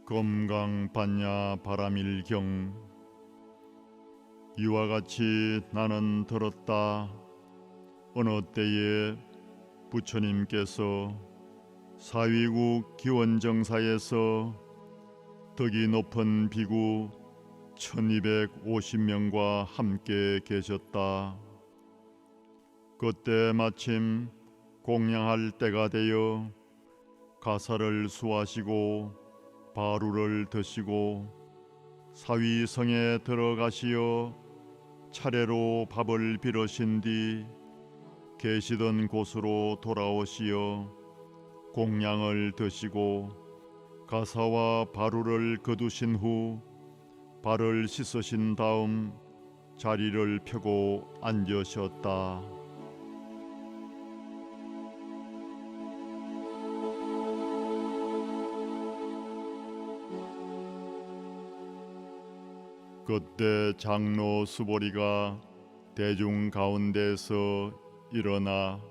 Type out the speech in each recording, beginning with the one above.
검강 반야 바람일경. 이와 같이 나는 들었다. 어느 때에 부처님께서 사위국 기원정사에서 덕이 높은 비구 1250명과 함께 계셨다. 그때 마침 공양할 때가 되어 가사를 수하시고 바루를 드시고 사위성에 들어가시어 차례로 밥을 빌으신 뒤 계시던 곳으로 돌아오시어 공양을 드시고 가사와 바루를 거두신 후 발을 씻으신 다음 자리를 펴고 앉으셨다. 그때 장로 수보리가 대중 가운데서 일어나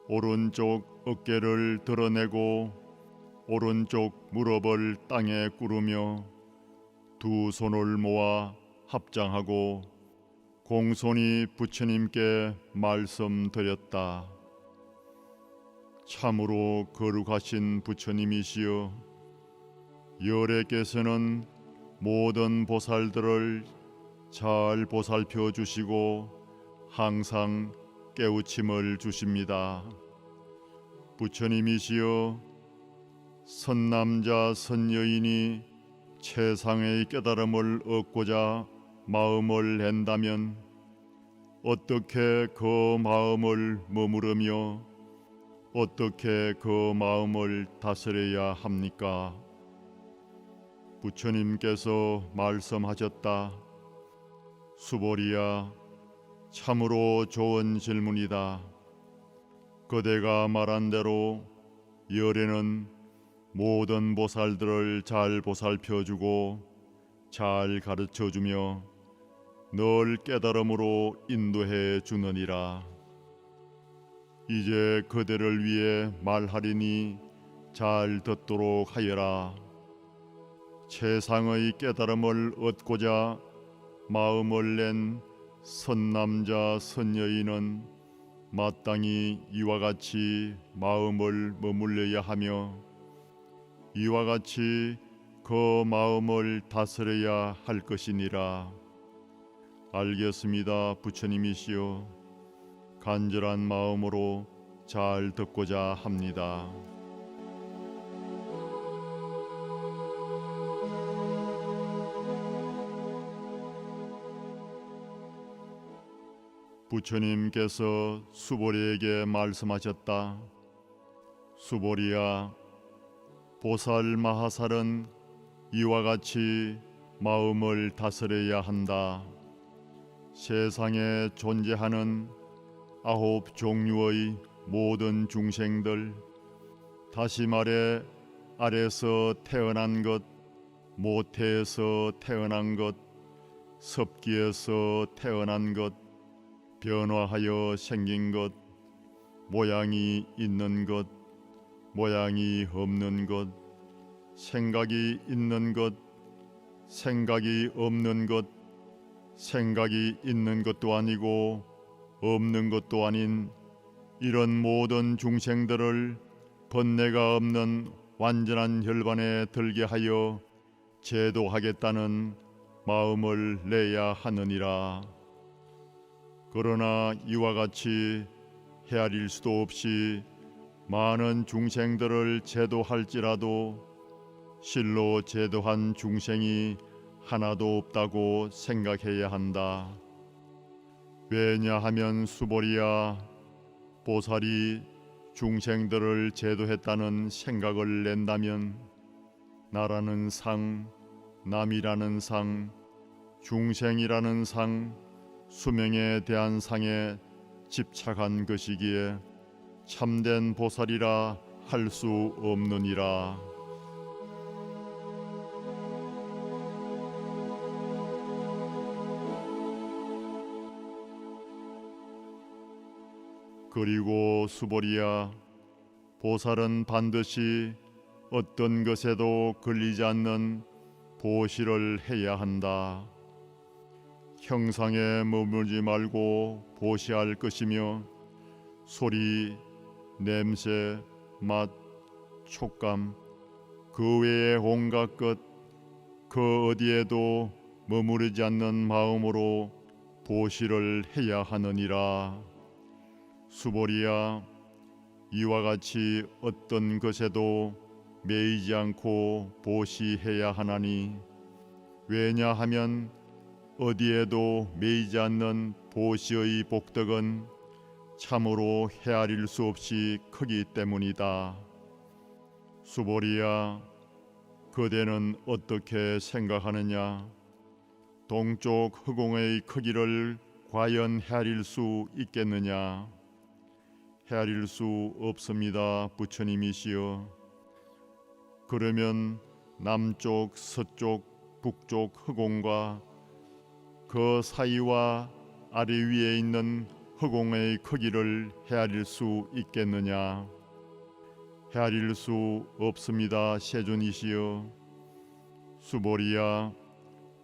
오른쪽 어깨를 드러내고 오른쪽 무릎을 땅에 꾸르며 두 손을 모아 합장하고 공손히 부처님께 말씀드렸다. 참으로 거룩하신 부처님이시여, 열애께서는 모든 보살들을 잘 보살펴 주시고 항상 깨우침을 주십니다. 부처님이시여, 선남자 선여인이 최상의 깨달음을 얻고자 마음을 낸다면 어떻게 그 마음을 머무르며 어떻게 그 마음을 다스려야 합니까? 부처님께서 말씀하셨다. 수보리야, 참으로 좋은 질문이다. 그대가 말한 대로 열애는 모든 보살들을 잘 보살펴주고 잘 가르쳐주며 늘 깨달음으로 인도해 주느니라. 이제 그대를 위해 말하리니 잘 듣도록 하여라. 최상의 깨달음을 얻고자 마음을 낸 선남자 선여인은 마땅히 이와 같이 마음을 머물러야 하며 이와 같이 그 마음을 다스려야 할 것이니라. 알겠습니다, 부처님이시여. 간절한 마음으로 잘 듣고자 합니다. 부처님께서 수보리에게 말씀하셨다. 수보리야, 보살 마하살은 이와 같이 마음을 다스려야 한다. 세상에 존재하는 9 종류의 모든 중생들, 다시 말해 알에서 태어난 것, 모태에서 태어난 것, 섭기에서 태어난 것, 변화하여 생긴 것, 모양이 있는 것, 모양이 없는 것, 생각이 있는 것, 생각이 없는 것, 생각이 있는 것도 아니고 없는 것도 아닌 이런 모든 중생들을 번뇌가 없는 완전한 혈반에 들게 하여 제도하겠다는 마음을 내야 하느니라. 그러나 이와 같이 헤아릴 수도 없이 많은 중생들을 제도할지라도 실로 제도한 중생이 하나도 없다고 생각해야 한다. 왜냐하면 수보리야, 보살이 중생들을 제도했다는 생각을 낸다면 나라는 상, 남이라는 상, 중생이라는 상, 수명에 대한 상에 집착한 것이기에 참된 보살이라 할 수 없느니라. 그리고 수보리야, 보살은 반드시 어떤 것에도 걸리지 않는 보시를 해야 한다. 형상에 머물지 말고 보시할 것이며 소리, 냄새, 맛, 촉감, 그 외의 온갖 것, 그 어디에도 머무르지 않는 마음으로 보시를 해야 하느니라. 수보리야, 이와 같이 어떤 것에도 매이지 않고 보시해야 하나니, 왜냐하면 어디에도 매이지 않는 보시의 복덕은 참으로 헤아릴 수 없이 크기 때문이다. 수보리야, 그대는 어떻게 생각하느냐? 동쪽 허공의 크기를 과연 헤아릴 수 있겠느냐? 헤아릴 수 없습니다, 부처님이시여. 그러면 남쪽, 서쪽, 북쪽 허공과 그 사이와 아래 위에 있는 허공의 크기를 헤아릴 수 있겠느냐? 헤아릴 수 없습니다, 세존이시여. 수보리야,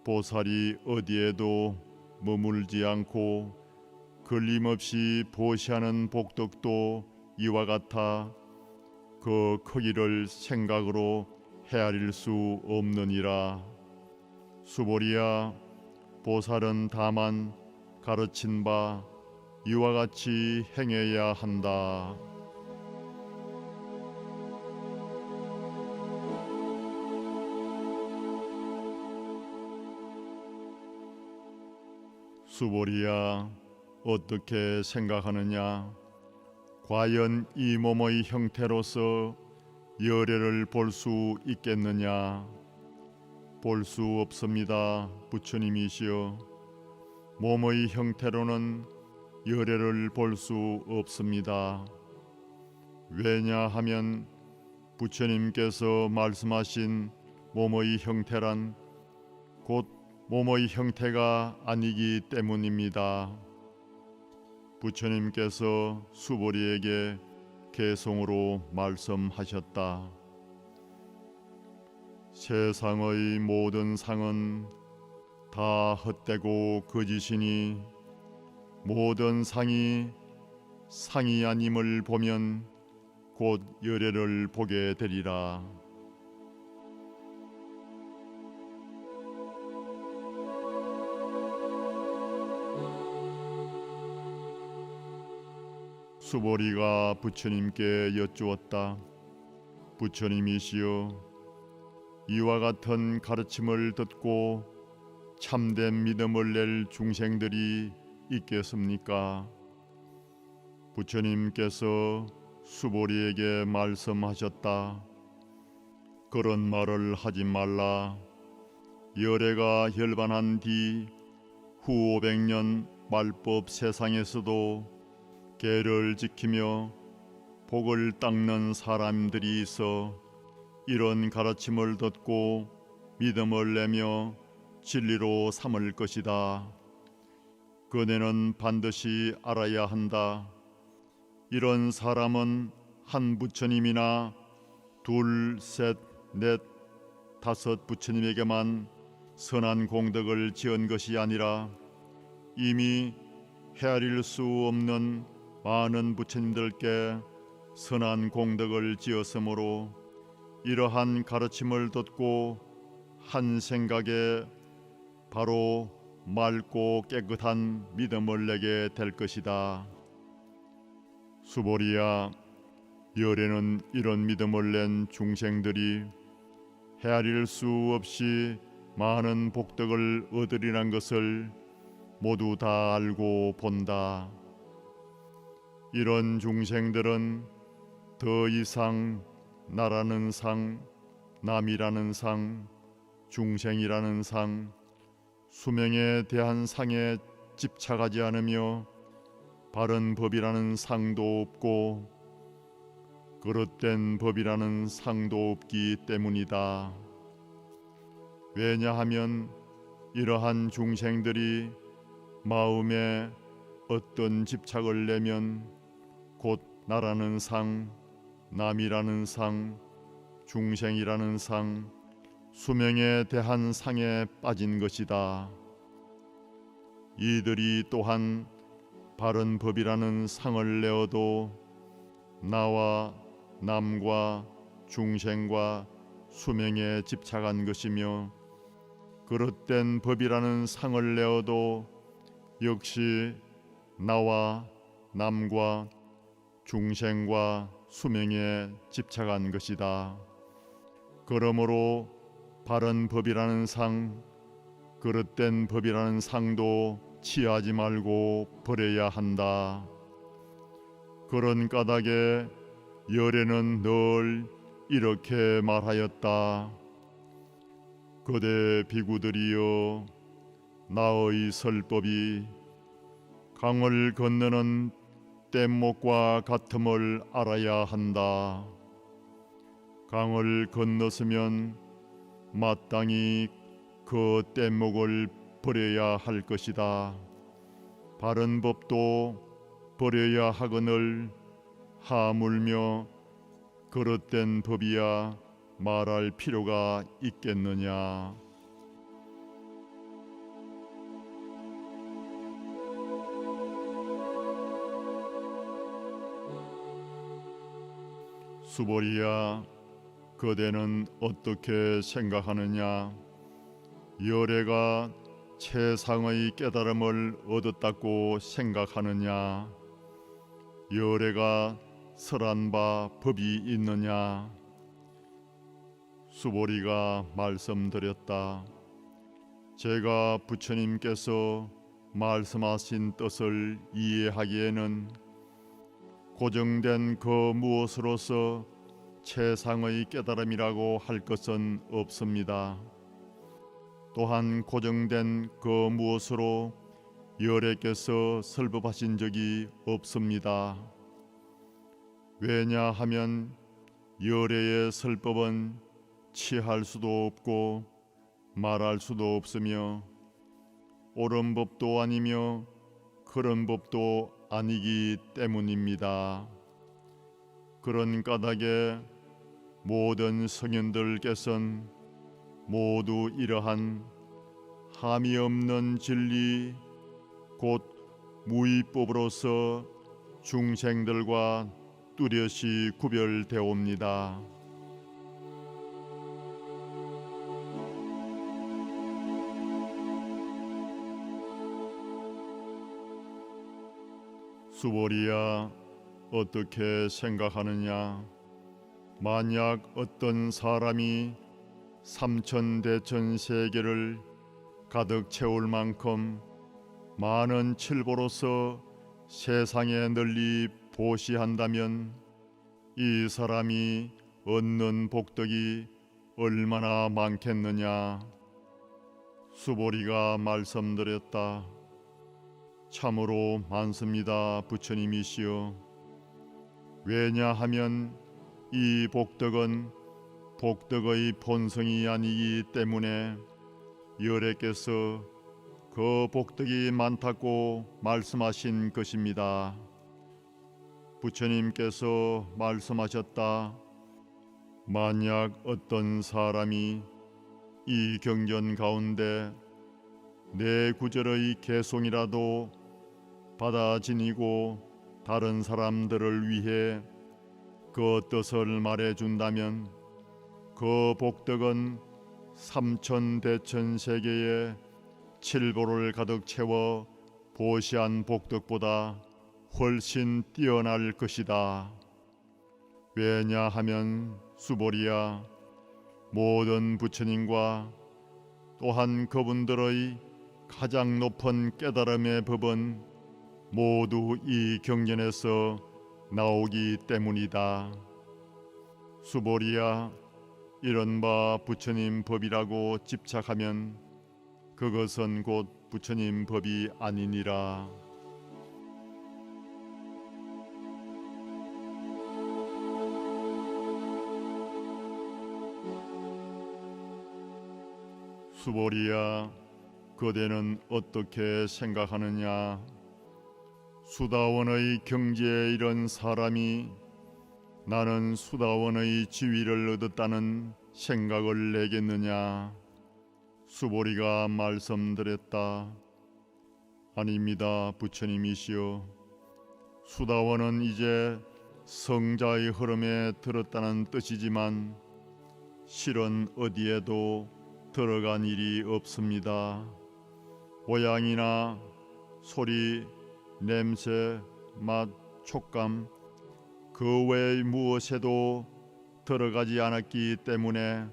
보살이 어디에도 머물지 않고 걸림없이 보시하는 복덕도 이와 같아 그 크기를 생각으로 헤아릴 수 없느니라. 수보리야, 보살은 다만 가르친 바 이와 같이 행해야 한다. 수보리야, 어떻게 생각하느냐? 과연 이 몸의 형태로서 열애를 볼 수 있겠느냐? 볼 수 없습니다, 부처님이시여. 몸의 형태로는 열애를 볼 수 없습니다. 왜냐하면 부처님께서 말씀하신 몸의 형태란 곧 몸의 형태가 아니기 때문입니다. 부처님께서 수보리에게 개송으로 말씀하셨다. 세상의 모든 상은 다 헛되고 거짓이니 모든 상이 상이 아님을 보면 곧 열애를 보게 되리라. 수보리가 부처님께 여쭈었다. 부처님이시여, 이와 같은 가르침을 듣고 참된 믿음을 낼 중생들이 있겠습니까? 부처님께서 수보리에게 말씀하셨다. 그런 말을 하지 말라. 열애가 혈반한 뒤 후 500년 말법 세상에서도 계를 지키며 복을 닦는 사람들이 있어 이런 가르침을 듣고 믿음을 내며 진리로 삼을 것이다. 그대는 반드시 알아야 한다. 이런 사람은 한 부처님이나 둘, 셋, 넷, 다섯 부처님에게만 선한 공덕을 지은 것이 아니라 이미 헤아릴 수 없는 많은 부처님들께 선한 공덕을 지었으므로 이러한 가르침을 듣고 한 생각에 바로 맑고 깨끗한 믿음을 내게 될 것이다. 수보리야, 열애는 이런 믿음을 낸 중생들이 헤아릴 수 없이 많은 복덕을 얻으리란 것을 모두 다 알고 본다. 이런 중생들은 더 이상 나라는 상, 남이라는 상, 중생이라는 상, 수명에 대한 상에 집착하지 않으며 바른 법이라는 상도 없고 그릇된 법이라는 상도 없기 때문이다. 왜냐하면 이러한 중생들이 마음에 어떤 집착을 내면 곧 나라는 상, 남이라는 상, 중생이라는 상, 수명에 대한 상에 빠진 것이다. 이들이 또한 바른 법이라는 상을 내어도 나와 남과 중생과 수명에 집착한 것이며, 그릇된 법이라는 상을 내어도 역시 나와 남과 중생과 수명에 집착한 것이다. 그러므로 바른 법이라는 상, 그릇된 법이라는 상도 취하지 말고 버려야 한다. 그런 까닭에 열애는 늘 이렇게 말하였다. 거대 비구들이여, 나의 설법이 강을 건너는 뗏목과 같음을 알아야 한다. 강을 건넜으면 마땅히 그 뗏목을 버려야 할 것이다. 바른 법도 버려야 하거늘 하물며 그릇된 법이야 말할 필요가 있겠느냐. 수보리야, 그대는 어떻게 생각하느냐? 열애가 최상의 깨달음을 얻었다고 생각하느냐? 열애가 설한 바 법이 있느냐? 수보리가 말씀드렸다. 제가 부처님께서 말씀하신 뜻을 이해하기에는 고정된 그 무엇으로서 최상의 깨달음이라고 할 것은 없습니다. 또한 고정된 그 무엇으로 열애께서 설법하신 적이 없습니다. 왜냐하면 열애의 설법은 취할 수도 없고 말할 수도 없으며 옳은 법도 아니며 그런 법도 아니기 때문입니다. 그런 까닭에 모든 성현들께서는 모두 이러한 함이 없는 진리 곧 무의법으로서 중생들과 뚜렷이 구별되옵니다. 수보리야, 어떻게 생각하느냐? 만약 어떤 사람이 삼천대천세계를 가득 채울 만큼 많은 칠보로서 세상에 널리 보시한다면 이 사람이 얻는 복덕이 얼마나 많겠느냐? 수보리가 말씀드렸다. 참으로 많습니다, 부처님이시여. 왜냐하면 이 복덕은 복덕의 본성이 아니기 때문에 열애께서 그 복덕이 많다고 말씀하신 것입니다. 부처님께서 말씀하셨다. 만약 어떤 사람이 이 경전 가운데 내 구절의 개송이라도 받아 지니고 다른 사람들을 위해 그 뜻을 말해준다면 그 복덕은 삼천대천세계에 칠보를 가득 채워 보시한 복덕보다 훨씬 뛰어날 것이다. 왜냐하면 수보리야, 모든 부처님과 또한 그분들의 가장 높은 깨달음의 법은 모두 이 경전에서 나오기 때문이다. 수보리야, 이른바 부처님 법이라고 집착하면 그것은 곧 부처님 법이 아니니라. 수보리야, 그대는 어떻게 생각하느냐? 수다원의 경지에 이른 사람이 나는 수다원의 지위를 얻었다는 생각을 내겠느냐? 수보리가 말씀드렸다. 아닙니다, 부처님이시여. 수다원은 이제 성자의 흐름에 들었다는 뜻이지만 실은 어디에도 들어간 일이 없습니다. 모양이나 소리, 냄새, 맛, 촉감 그 외의 무엇에도 들어가지 않았기 때문에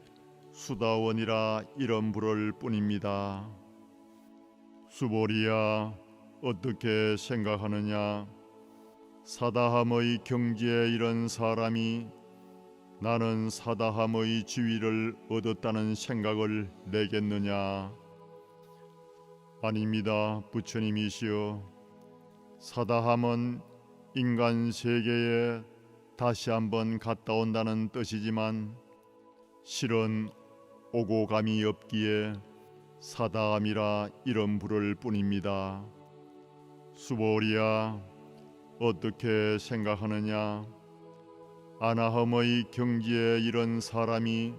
수다원이라 이름 부를 뿐입니다. 수보리야, 어떻게 생각하느냐? 사다함의 경지에 이른 사람이 나는 사다함의 지위를 얻었다는 생각을 내겠느냐? 아닙니다, 부처님이시여. 사다함은 인간 세계에 다시 한번 갔다 온다는 뜻이지만 실은 오고 감이 없기에 사다함이라 이름 부를 뿐입니다. 수보리야, 어떻게 생각하느냐? 아나함의 경지에 이른 사람이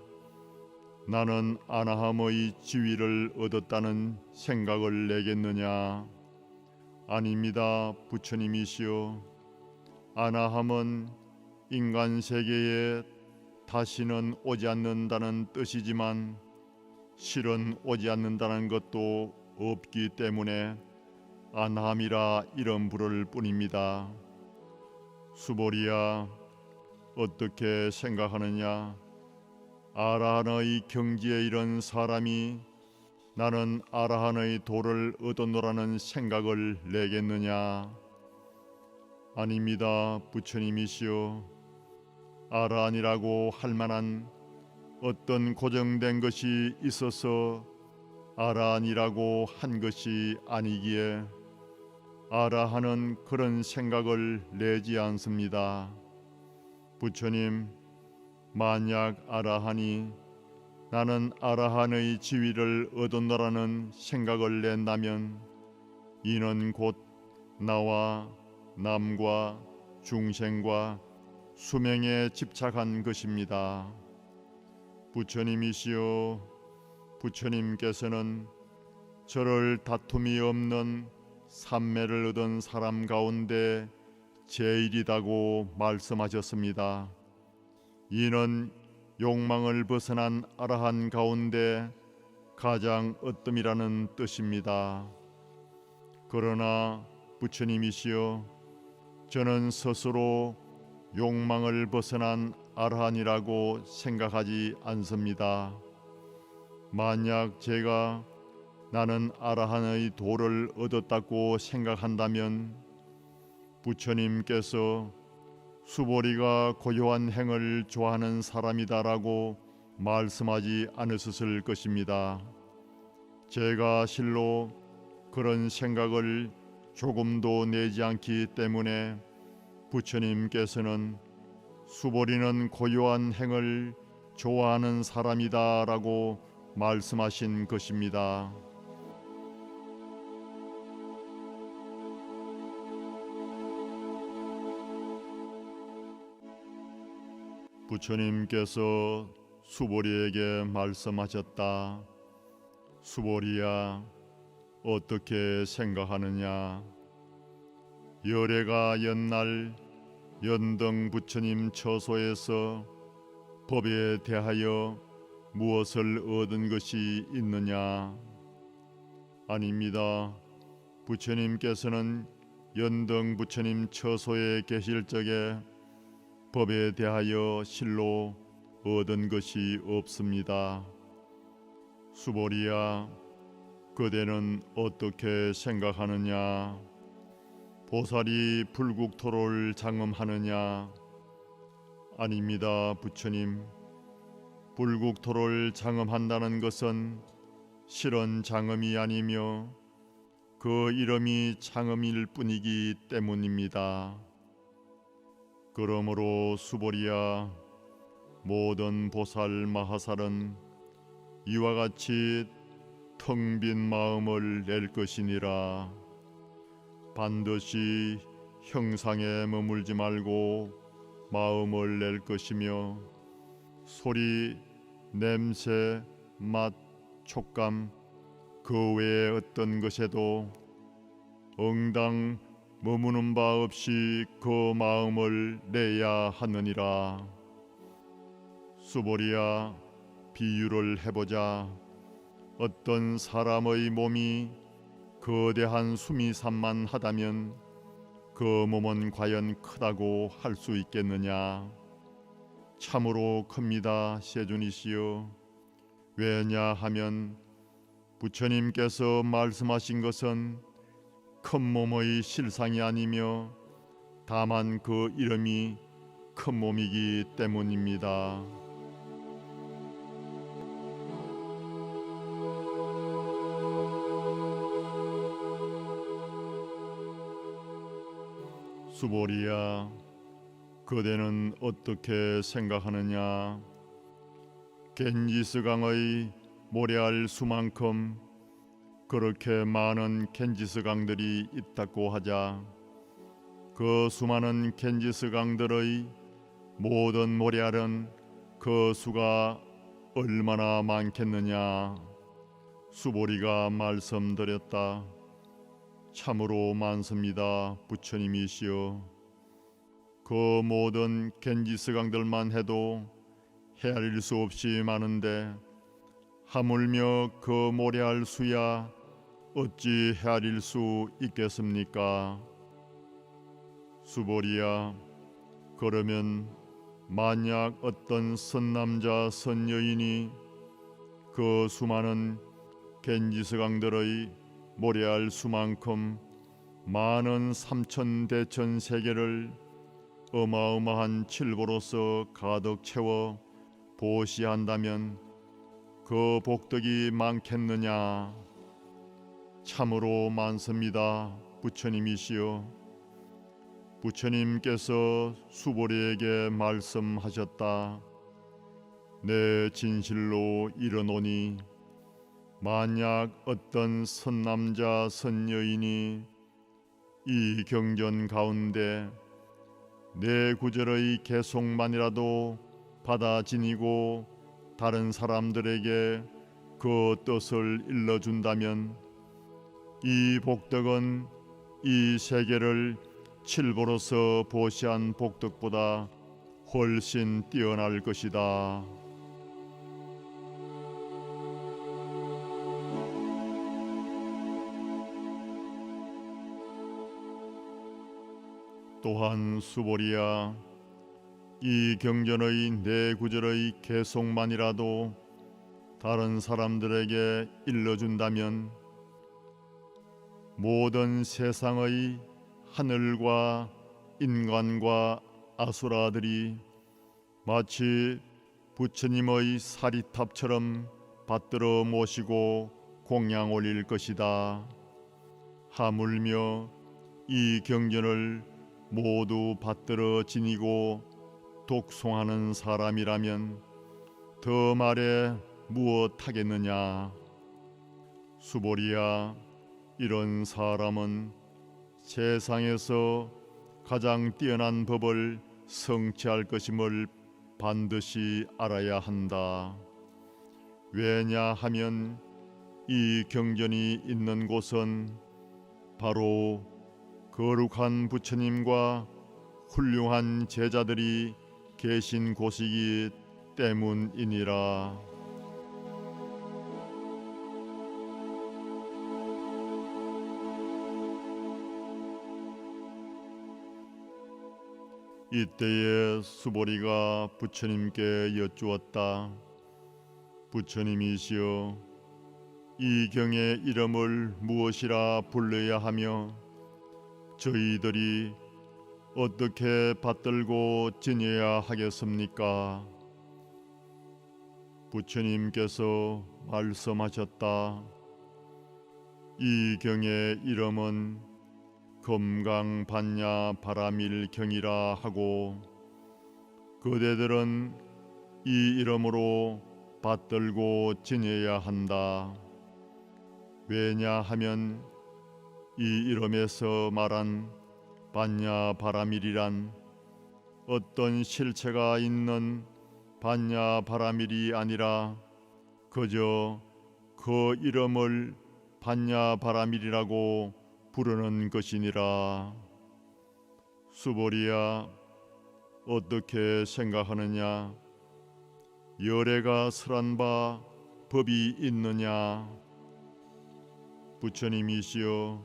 나는 아나함의 지위를 얻었다는 생각을 내겠느냐? 아닙니다, 부처님이시여. 아나함은 인간 세계에 다시는 오지 않는다는 뜻이지만 실은 오지 않는다는 것도 없기 때문에 아나함이라 이름 부를 뿐입니다. 수보리야, 어떻게 생각하느냐? 아라한의 경지에 이른 사람이 나는 아라한의 도를 얻었노라는 생각을 내겠느냐? 아닙니다, 부처님이시여. 아라한이라고 할 만한 어떤 고정된 것이 있어서 아라한이라고 한 것이 아니기에 아라한은 그런 생각을 내지 않습니다. 부처님, 만약 아라한이 나는 아라한의 지위를 얻었노라는 생각을 낸다면 이는 곧 나와 남과 중생과 수명에 집착한 것입니다. 부처님이시여, 부처님께서는 저를 다툼이 없는 삼매를 얻은 사람 가운데 제일이다고 말씀하셨습니다. 이는 욕망을 벗어난 아라한 가운데 가장 으뜸이라는 뜻입니다. 그러나 부처님이시여, 저는 스스로 욕망을 벗어난 아라한이라고 생각하지 않습니다. 만약 제가 나는 아라한의 도를 얻었다고 생각한다면 부처님께서 수보리가 고요한 행을 좋아하는 사람이다라고 말씀하지 않으셨을 것입니다. 제가 실로 그런 생각을 조금도 내지 않기 때문에 부처님께서는 수보리는 고요한 행을 좋아하는 사람이다라고 말씀하신 것입니다. 부처님께서 수보리에게 말씀하셨다. 수보리야, 어떻게 생각하느냐? 열애가 옛날 연등 부처님 처소에서 법에 대하여 무엇을 얻은 것이 있느냐? 아닙니다. 부처님께서는 연등 부처님 처소에 계실 적에 법에 대하여 실로 얻은 것이 없습니다. 수보리야, 그대는 어떻게 생각하느냐? 보살이 불국토를 장엄하느냐? 아닙니다, 부처님. 불국토를 장엄한다는 것은 실은 장엄이 아니며 그 이름이 장엄일 뿐이기 때문입니다. 그러므로 수보리야, 모든 보살 마하살은 이와 같이 텅 빈 마음을 낼 것이니라. 반드시 형상에 머물지 말고 마음을 낼 것이며 소리, 냄새, 맛, 촉감 그 외에 어떤 것에도 응당 머무는 바 없이 그 마음을 내야 하느니라. 수보리야, 비유를 해보자. 어떤 사람의 몸이 거대한 수미산만 하다면 그 몸은 과연 크다고 할 수 있겠느냐? 참으로 큽니다, 세존이시여. 왜냐하면 부처님께서 말씀하신 것은 큰 몸의 실상이 아니며 다만 그 이름이 큰 몸이기 때문입니다. 수보리야, 그대는 어떻게 생각하느냐? 겐지스강의 모래알 수만큼 그렇게 많은 겐지스강들이 있다고 하자. 그 수많은 겐지스강들의 모든 모래알은 그 수가 얼마나 많겠느냐? 수보리가 말씀드렸다. 참으로 많습니다, 부처님이시여. 그 모든 겐지스강들만 해도 헤아릴 수 없이 많은데 하물며 그 모래알 수야 어찌 헤아릴 수 있겠습니까? 수보리야, 그러면 만약 어떤 선남자 선여인이 그 수많은 겐지스강들의 모래알 수만큼 많은 삼천대천 세계를 어마어마한 칠보로서 가득 채워 보시한다면 그 복덕이 많겠느냐? 참으로 많습니다, 부처님이시여. 부처님께서 수보리에게 말씀하셨다. 내 진실로 이르노니 만약 어떤 선남자 선여인이 이 경전 가운데 내 구절의 개송만이라도 받아 지니고 다른 사람들에게 그 뜻을 일러준다면 이 복덕은 이 세계를 칠보로서 보시한 복덕보다 훨씬 뛰어날 것이다. 또한 수보리야, 이 경전의 네 구절의 개송만이라도 다른 사람들에게 일러준다면 모든 세상의 하늘과 인간과 아수라들이 마치 부처님의 사리탑처럼 받들어 모시고 공양 올릴 것이다. 하물며 이 경전을 모두 받들어 지니고 독송하는 사람이라면 더 말해 무엇하겠느냐? 수보리야, 이런 사람은 세상에서 가장 뛰어난 법을 성취할 것임을 반드시 알아야 한다. 왜냐하면 이 경전이 있는 곳은 바로 거룩한 부처님과 훌륭한 제자들이 계신 곳이기 때문이니라. 이때에 수보리가 부처님께 여쭈었다. 부처님이시여, 이 경의 이름을 무엇이라 불러야 하며 저희들이 어떻게 받들고 지내야 하겠습니까? 부처님께서 말씀하셨다. 이 경의 이름은 금강반야 바라밀경이라 하고 그대들은 이 이름으로 받들고 지내야 한다. 왜냐하면 이 이름에서 말한 반야 바라밀이란 어떤 실체가 있는 반야 바라밀이 아니라 그저 그 이름을 반야 바라밀이라고 부르는 것이니라. 수보리야, 어떻게 생각하느냐? 열애가 설한 바 법이 있느냐? 부처님이시여,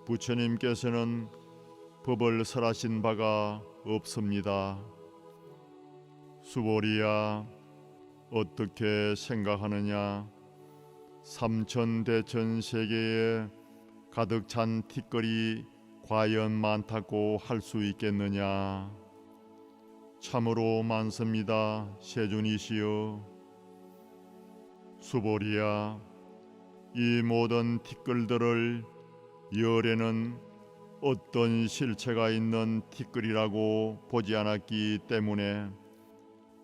부처님께서는 법을 설하신 바가 없습니다. 수보리야, 어떻게 생각하느냐? 삼천대천 세계에 가득 찬 티끌이 과연 많다고 할 수 있겠느냐? 참으로 많습니다, 세존이시여. 수보리야, 이 모든 티끌들을 열애는 어떤 실체가 있는 티끌이라고 보지 않았기 때문에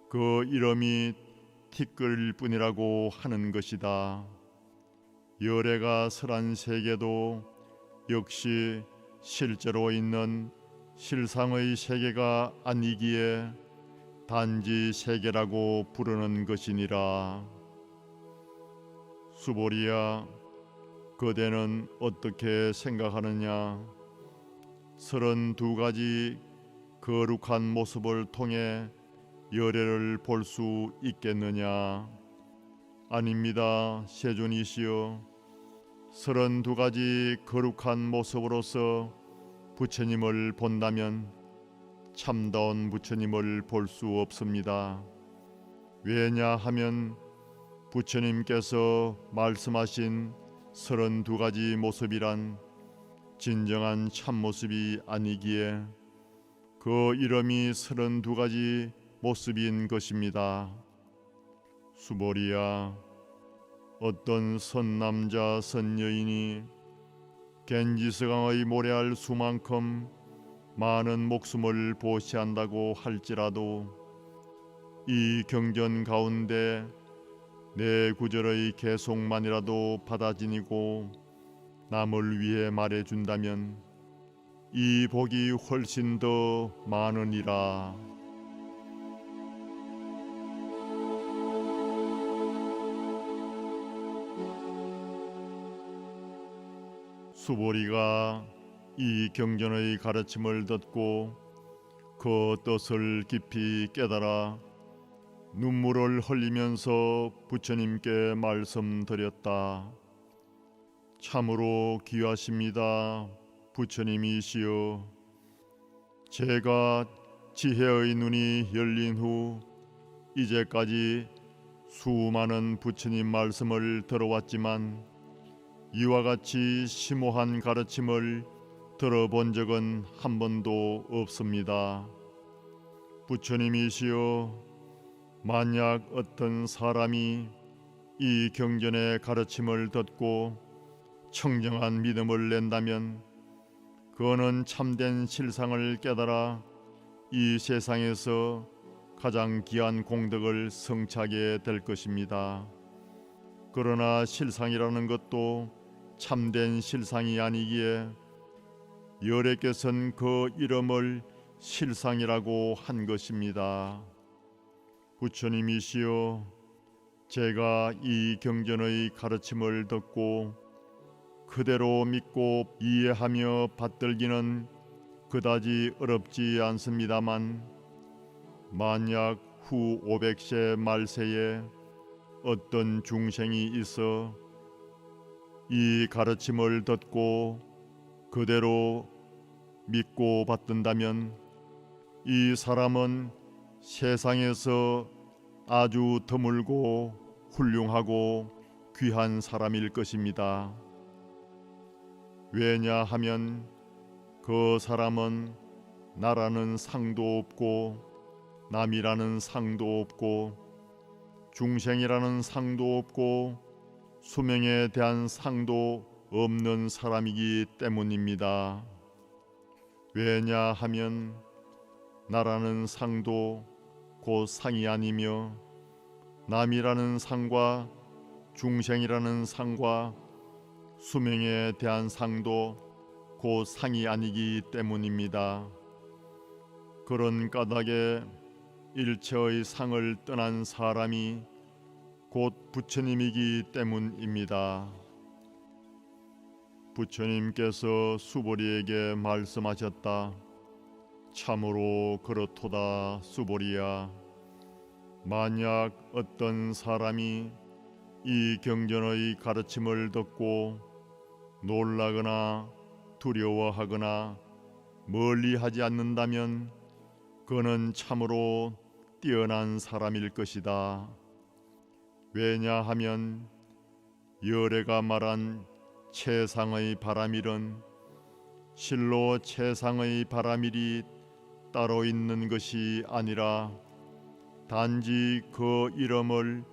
그 이름이 티끌일 뿐이라고 하는 것이다. 열애가 설한 세계도 역시 실제로 있는 실상의 세계가 아니기에 단지 세계라고 부르는 것이니라. 수보리야, 그대는 어떻게 생각하느냐? 32가지 거룩한 모습을 통해 열애를 볼 수 있겠느냐? 아닙니다, 세존이시여. 32가지 거룩한 모습으로서 부처님을 본다면 참다운 부처님을 볼 수 없습니다. 왜냐하면 부처님께서 말씀하신 32가지 모습이란 진정한 참모습이 아니기에 그 이름이 32가지 모습인 것입니다. 수보리야, 어떤 선남자 선여인이 겐지스강의 모래알 수만큼 많은 목숨을 보시한다고 할지라도 이 경전 가운데 내 구절의 계속만이라도 받아지니고 남을 위해 말해준다면 이 복이 훨씬 더 많으니라. 수보리가 이 경전의 가르침을 듣고 그 뜻을 깊이 깨달아 눈물을 흘리면서 부처님께 말씀드렸다. 참으로 귀하십니다, 부처님이시여. 제가 지혜의 눈이 열린 후 이제까지 수많은 부처님 말씀을 들어왔지만 이와 같이 심오한 가르침을 들어본 적은 한 번도 없습니다. 부처님이시여, 만약 어떤 사람이 이 경전의 가르침을 듣고 청정한 믿음을 낸다면 그는 참된 실상을 깨달아 이 세상에서 가장 귀한 공덕을 성취하게 될 것입니다. 그러나 실상이라는 것도 참된 실상이 아니기에 열애께서는 그 이름을 실상이라고 한 것입니다. 부처님이시여, 제가 이 경전의 가르침을 듣고 그대로 믿고 이해하며 받들기는 그다지 어렵지 않습니다만 만약 후 500세 말세에 어떤 중생이 있어 이 가르침을 듣고 그대로 믿고 받든다면 이 사람은 세상에서 아주 드물고 훌륭하고 귀한 사람일 것입니다. 왜냐하면 그 사람은 나라는 상도 없고 남이라는 상도 없고 중생이라는 상도 없고 수명에 대한 상도 없는 사람이기 때문입니다. 왜냐하면 나라는 상도 곧 상이 아니며 남이라는 상과 중생이라는 상과 수명에 대한 상도 곧 상이 아니기 때문입니다. 그런 까닭에 일체의 상을 떠난 사람이 곧 부처님이기 때문입니다. 부처님께서 수보리에게 말씀하셨다. 참으로 그렇도다 수보리야. 만약 어떤 사람이 이 경전의 가르침을 듣고 놀라거나 두려워하거나 멀리하지 않는다면 그는 참으로 뛰어난 사람일 것이다. 왜냐하면 열애가 말한 최상의 바라밀은 실로 최상의 바라밀이 따로 있는 것이 아니라 단지 그 이름을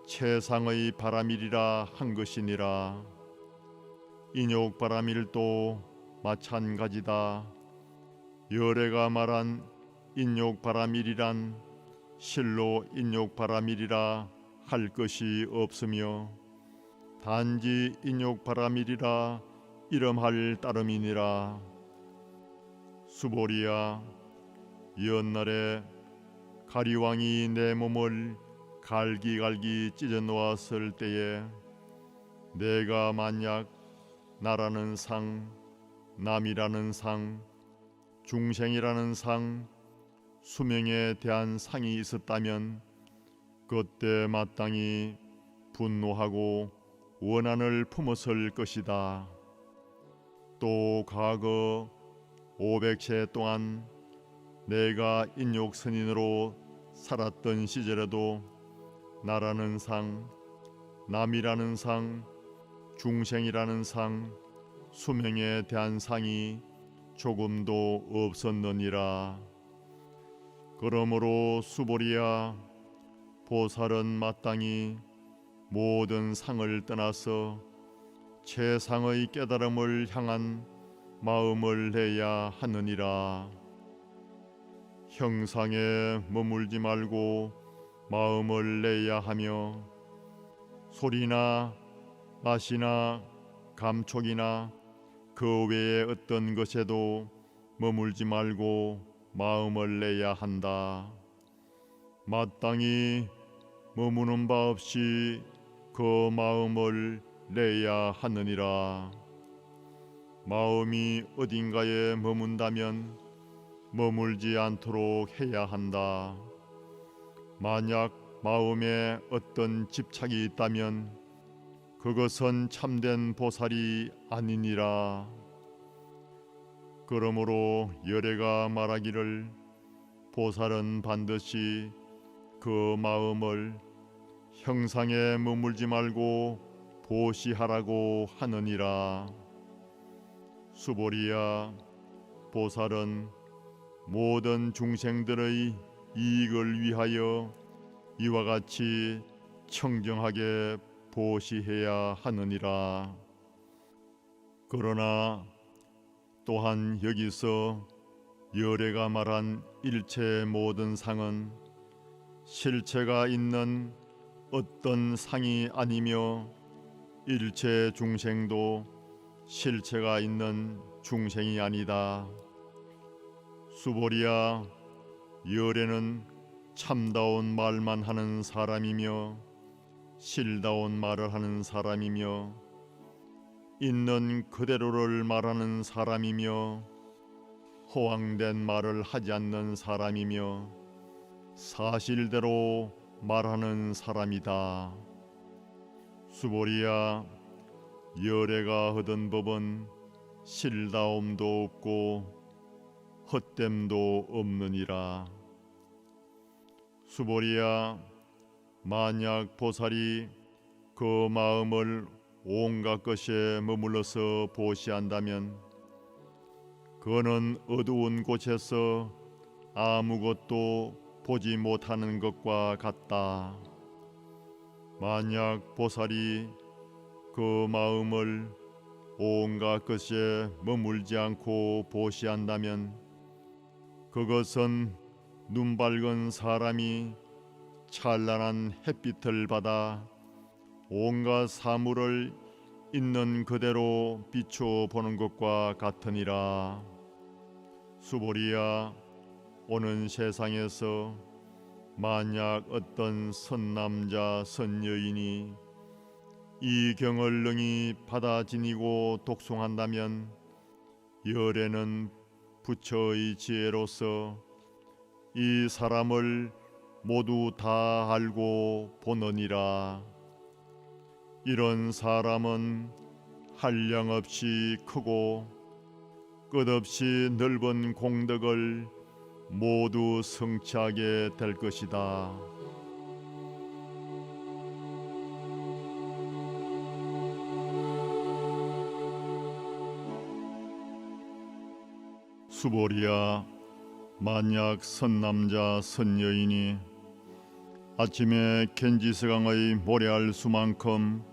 최상의 바라밀이라 한 것이니라. 인욕 바라밀도 마찬가지다. 열애가 말한 인욕 바라밀이란 실로 인욕 바라밀이라 할 것이 없으며 단지 인욕 바라밀이라 이름할 따름이니라. 수보리야, 옛날에 가리왕이 내 몸을 갈기갈기 찢어 놓았을 때에 내가 만약 나라는 상, 남이라는 상, 중생이라는 상, 수명에 대한 상이 있었다면 그때 마땅히 분노하고 원한을 품었을 것이다. 또 과거 500세 동안 내가 인욕선인으로 살았던 시절에도 나라는 상, 남이라는 상, 중생이라는 상, 수명에 대한 상이 조금도 없었느니라. 그러므로 수보리야, 보살은 마땅히 모든 상을 떠나서 최상의 깨달음을 향한 마음을 내야 하느니라. 형상에 머물지 말고 마음을 내야 하며 소리나 맛이나 감촉이나 그 외의 어떤 것에도 머물지 말고 마음을 내야 한다. 마땅히 머무는 바 없이 그 마음을 내야 하느니라. 마음이 어딘가에 머문다면 머물지 않도록 해야 한다. 만약 마음에 어떤 집착이 있다면 그것은 참된 보살이 아니니라. 그러므로 열애가 말하기를 보살은 반드시 그 마음을 형상에 머물지 말고 보시하라고 하느니라. 수보리야, 보살은 모든 중생들의 이익을 위하여 이와 같이 청정하게 보시해야 하느니라. 그러나 또한 여기서 열애가 말한 일체 모든 상은 실체가 있는 어떤 상이 아니며 일체 중생도 실체가 있는 중생이 아니다. 수보리야, 열애는 참다운 말만 하는 사람이며 실다운 말을 하는 사람이며 있는 그대로를 말하는 사람이며 허황된 말을 하지 않는 사람이며 사실대로 말하는 사람이다. 수보리야, 열애가 얻은 법은 실다움도 없고 헛됨도 없느니라. 수보리야, 만약 보살이 그 마음을 온갖 것에 머물러서 보시한다면 그는 어두운 곳에서 아무것도 보지 못하는 것과 같다. 만약 보살이 그 마음을 온갖 것에 머물지 않고 보시한다면 그것은 눈 밝은 사람이 찬란한 햇빛을 받아 온갖 사물을 있는 그대로 비추어 보는 것과 같으니라. 수보리야, 오는 세상에서 만약 어떤 선남자 선여인이 이 경을 능히 받아 지니고 독송한다면 열에는 부처의 지혜로서 이 사람을 모두 다 알고 보느니라. 이런 사람은 한량없이 크고 끝없이 넓은 공덕을 모두 성취하게 될 것이다. 수보리야, 만약 선남자 선여인이 아침에 겐지스강의 모래알 수만큼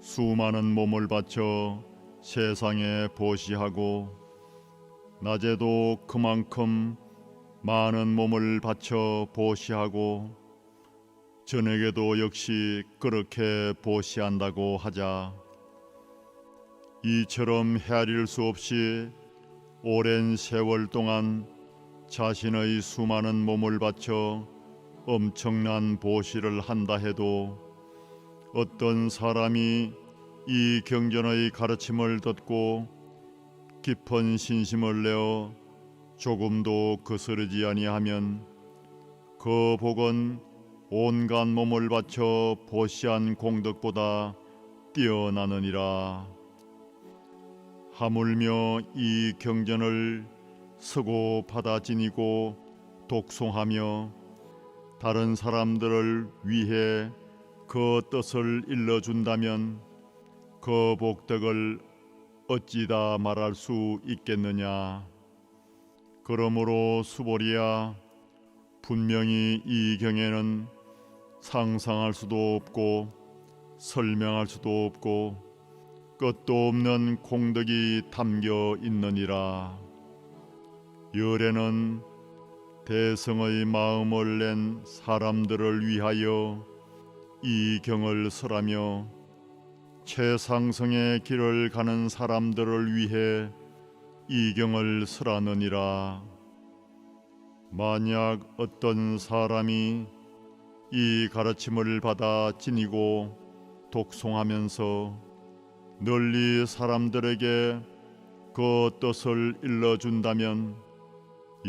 수많은 몸을 바쳐 세상에 보시하고 낮에도 그만큼 많은 몸을 바쳐 보시하고 저녁에도 역시 그렇게 보시한다고 하자. 이처럼 헤아릴 수 없이 오랜 세월 동안 자신의 수많은 몸을 바쳐 엄청난 보시를 한다 해도 어떤 사람이 이 경전의 가르침을 듣고 깊은 신심을 내어 조금도 거스르지 아니하면 그 복은 온갖 몸을 바쳐 보시한 공덕보다 뛰어나느니라. 하물며 이 경전을 쓰고 받아 지니고 독송하며 다른 사람들을 위해 그 뜻을 일러준다면 그 복덕을 어찌다 말할 수 있겠느냐. 그러므로 수보리야, 분명히 이 경에는 상상할 수도 없고 설명할 수도 없고 끝도 없는 공덕이 담겨 있느니라. 열에는 대성의 마음을 낸 사람들을 위하여 이 경을 설하며 최상승의 길을 가는 사람들을 위해 이 경을 설하느니라. 만약 어떤 사람이 이 가르침을 받아 지니고 독송하면서 널리 사람들에게 그 뜻을 일러준다면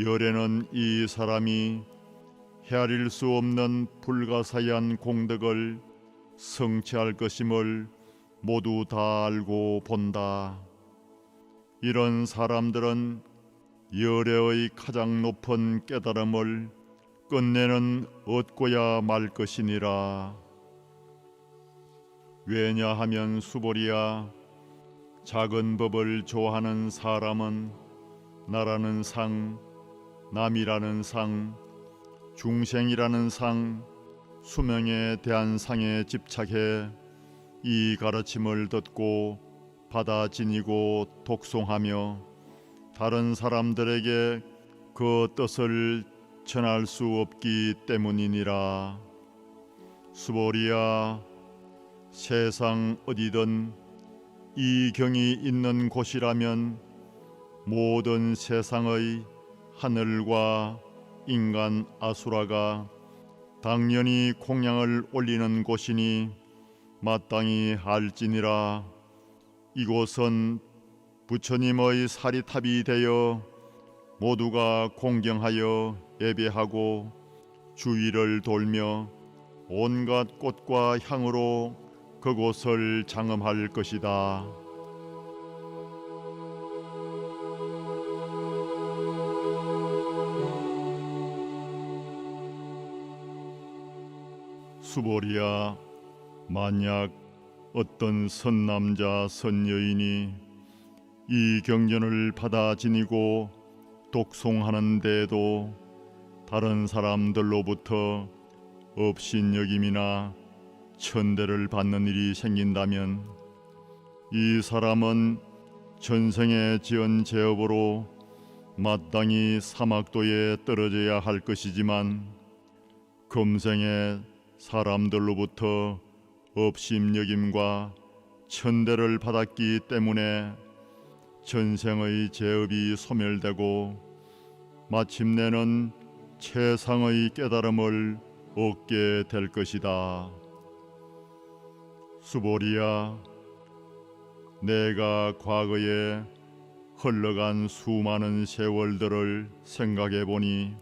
열에는 이 사람이 헤아릴 수 없는 불가사의한 공덕을 성취할 것임을 모두 다 알고 본다. 이런 사람들은 열애의 가장 높은 깨달음을 끝내는 얻고야 말 것이니라. 왜냐하면 수보리야, 작은 법을 좋아하는 사람은 나라는 상, 남이라는 상, 중생이라는 상, 수명에 대한 상에 집착해 이 가르침을 듣고 받아 지니고 독송하며 다른 사람들에게 그 뜻을 전할 수 없기 때문이니라. 수보리야, 세상 어디든 이 경이 있는 곳이라면 모든 세상의 하늘과 인간 아수라가 당연히 공양을 올리는 곳이니 마땅히 알지니라. 이곳은 부처님의 사리탑이 되어 모두가 공경하여 예배하고 주위를 돌며 온갖 꽃과 향으로 그곳을 장엄할 것이다. 수보리야, 만약 어떤 선남자 선여인이 이 경전을 받아 지니고 독송하는데도 다른 사람들로부터 업신여김이나 천대를 받는 일이 생긴다면 이 사람은 전생에 지은 죄업으로 마땅히 사막도에 떨어져야 할 것이지만 금생에 사람들로부터 업심여김과 천대를 받았기 때문에 전생의 죄업이 소멸되고 마침내는 최상의 깨달음을 얻게 될 것이다. 수보리야, 내가 과거에 흘러간 수많은 세월들을 생각해 보니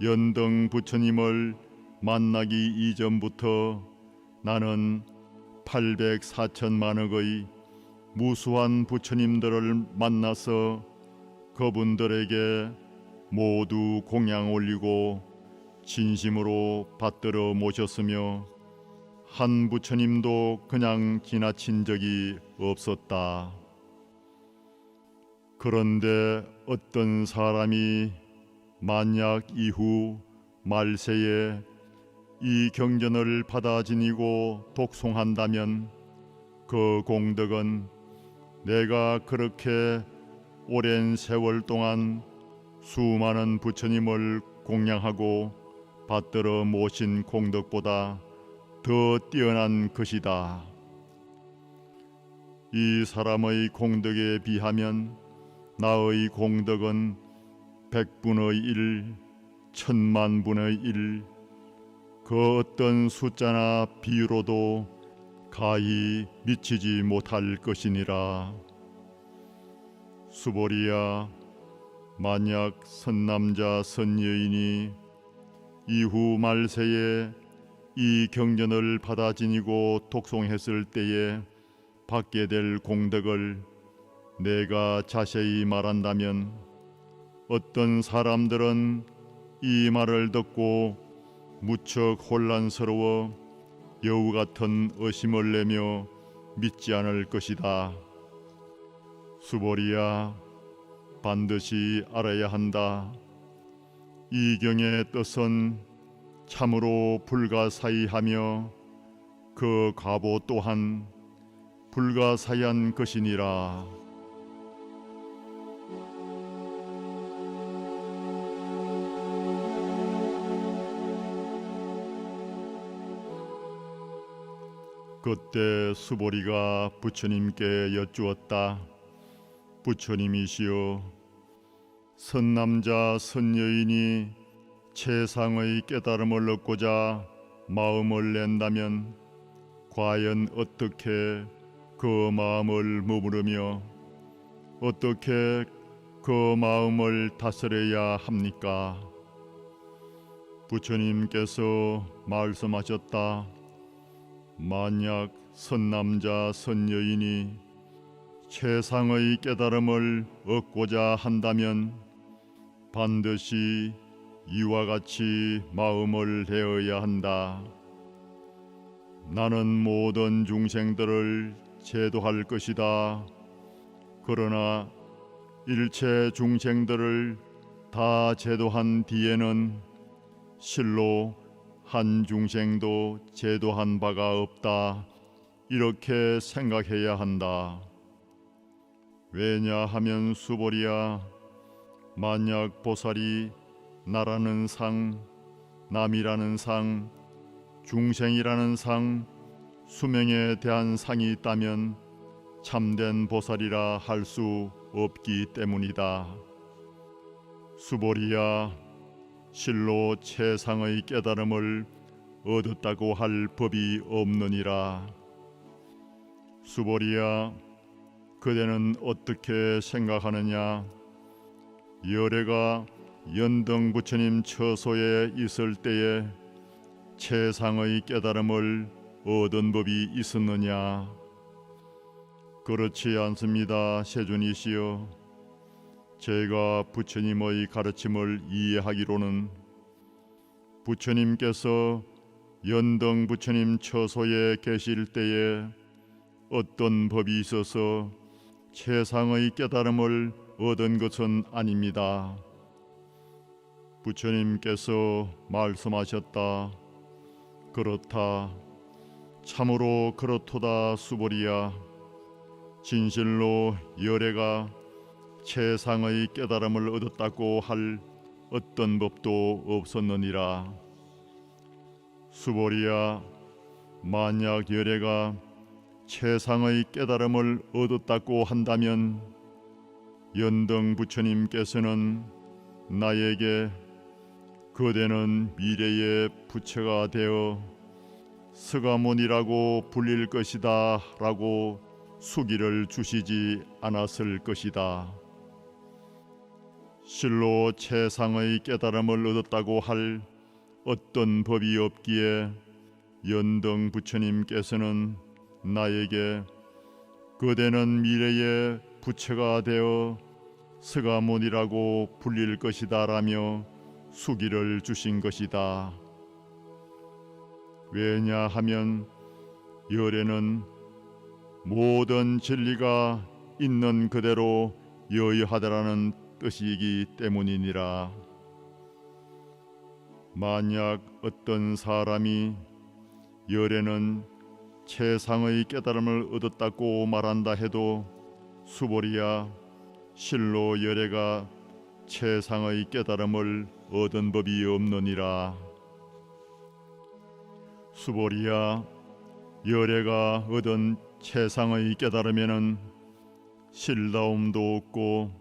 연등 부처님을 만나기 이전부터 나는 800~4천만억의 무수한 부처님들을 만나서 그분들에게 모두 공양 올리고 진심으로 받들어 모셨으며 한 부처님도 그냥 지나친 적이 없었다. 그런데 어떤 사람이 만약 이후 말세에 이 경전을 받아 지니고 독송한다면 그 공덕은 내가 그렇게 오랜 세월 동안 수많은 부처님을 공양하고 받들어 모신 공덕보다 더 뛰어난 것이다. 이 사람의 공덕에 비하면 나의 공덕은 100분의 1, 1000만분의 1, 그 어떤 숫자나 비유로도 가히 미치지 못할 것이니라. 수보리야, 만약 선남자 선여인이 이후 말세에 이 경전을 받아 지니고 독송했을 때에 받게 될 공덕을 내가 자세히 말한다면 어떤 사람들은 이 말을 듣고 무척 혼란스러워 여우 같은 의심을 내며 믿지 않을 것이다. 수보리야, 반드시 알아야 한다. 이 경의 뜻은 참으로 불가사의하며 그 과보 또한 불가사의한 것이니라. 그때 수보리가 부처님께 여쭈었다. 부처님이시여, 선남자 선여인이 최상의 깨달음을 얻고자 마음을 낸다면 과연 어떻게 그 마음을 머무르며 어떻게 그 마음을 다스려야 합니까? 부처님께서 말씀하셨다. 만약 선남자 선여인이 최상의 깨달음을 얻고자 한다면 반드시 이와 같이 마음을 내어야 한다. 나는 모든 중생들을 제도할 것이다. 그러나 일체 중생들을 다 제도한 뒤에는 실로 한 중생도 제도한 바가 없다. 이렇게 생각해야 한다. 왜냐하면 수보리야, 만약 보살이 나라는 상, 남이라는 상, 중생이라는 상, 수명에 대한 상이 있다면 참된 보살이라 할 수 없기 때문이다. 수보리야, 실로 최상의 깨달음을 얻었다고 할 법이 없느니라. 수보리야, 그대는 어떻게 생각하느냐? 열애가 연등 부처님 처소에 있을 때에 최상의 깨달음을 얻은 법이 있었느냐? 그렇지 않습니다, 세존이시여. 제가 부처님의 가르침을 이해하기로는 부처님께서 연등 부처님 처소에 계실 때에 어떤 법이 있어서 최상의 깨달음을 얻은 것은 아닙니다. 부처님께서 말씀하셨다. 그렇다. 참으로 그렇도다. 수보리야, 진실로 열애가 최상의 깨달음을 얻었다고 할 어떤 법도 없었느니라. 수보리야, 만약 열애가 최상의 깨달음을 얻었다고 한다면 연등 부처님께서는 나에게 그대는 미래의 부처가 되어 스가몬이라고 불릴 것이다 라고 수기를 주시지 않았을 것이다. 실로 최상의 깨달음을 얻었다고 할 어떤 법이 없기에 연등 부처님께서는 나에게 그대는 미래의 부처가 되어 스가몬이라고 불릴 것이다 라며 수기를 주신 것이다. 왜냐하면 열애는 모든 진리가 있는 그대로 여의하다라는 뜻이기 때문이니라. 만약 어떤 사람이 열애는 최상의 깨달음을 얻었다고 말한다 해도 수보리야, 실로 열애가 최상의 깨달음을 얻은 법이 없느니라. 수보리야, 열애가 얻은 최상의 깨달음에는 실다움도 없고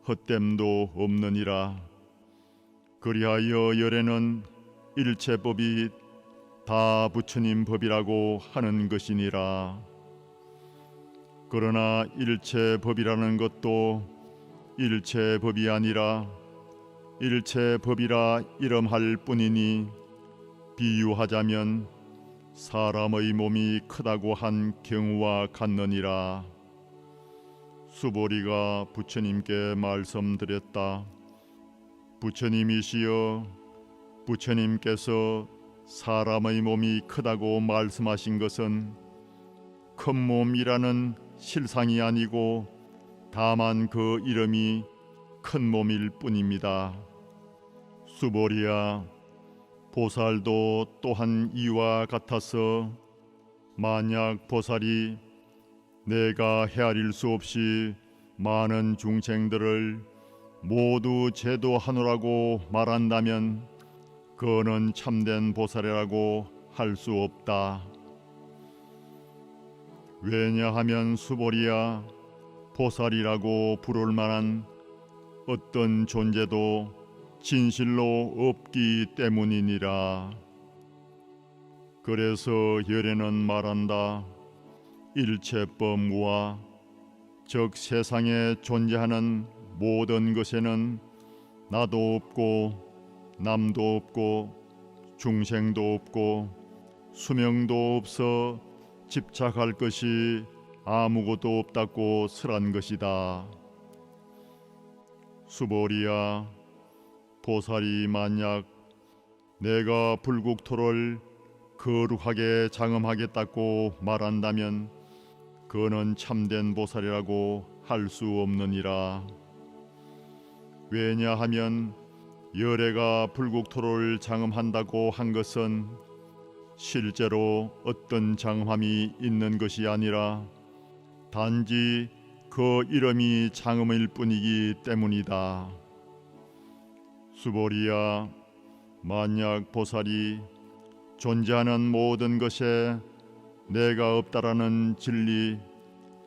헛됨도 없느니라. 그리하여 열애는 일체법이 다 부처님 법이라고 하는 것이니라. 그러나 일체법이라는 것도 일체법이 아니라 일체법이라 이름할 뿐이니 비유하자면 사람의 몸이 크다고 한 경우와 같느니라. 수보리가 부처님께 말씀드렸다. 부처님이시여, 부처님께서 사람의 몸이 크다고 말씀하신 것은 큰 몸이라는 실상이 아니고 다만 그 이름이 큰 몸일 뿐입니다. 수보리야, 보살도 또한 이와 같아서 만약 보살이 내가 헤아릴 수 없이 많은 중생들을 모두 제도하노라고 말한다면 그는 참된 보살이라고 할 수 없다. 왜냐하면 수보리야, 보살이라고 부를 만한 어떤 존재도 진실로 없기 때문이니라. 그래서 열애는 말한다. 일체법무와 즉 세상에 존재하는 모든 것에는 나도 없고 남도 없고 중생도 없고 수명도 없어 집착할 것이 아무것도 없다고 설한 것이다. 수보리야, 보살이 만약 내가 불국토를 거룩하게 장엄하겠다고 말한다면 그는 참된 보살이라고 할 수 없느니라. 왜냐하면 열애가 불국토를 장엄한다고 한 것은 실제로 어떤 장엄함이 있는 것이 아니라 단지 그 이름이 장엄일 뿐이기 때문이다. 수보리야, 만약 보살이 존재하는 모든 것에 내가 없다라는 진리,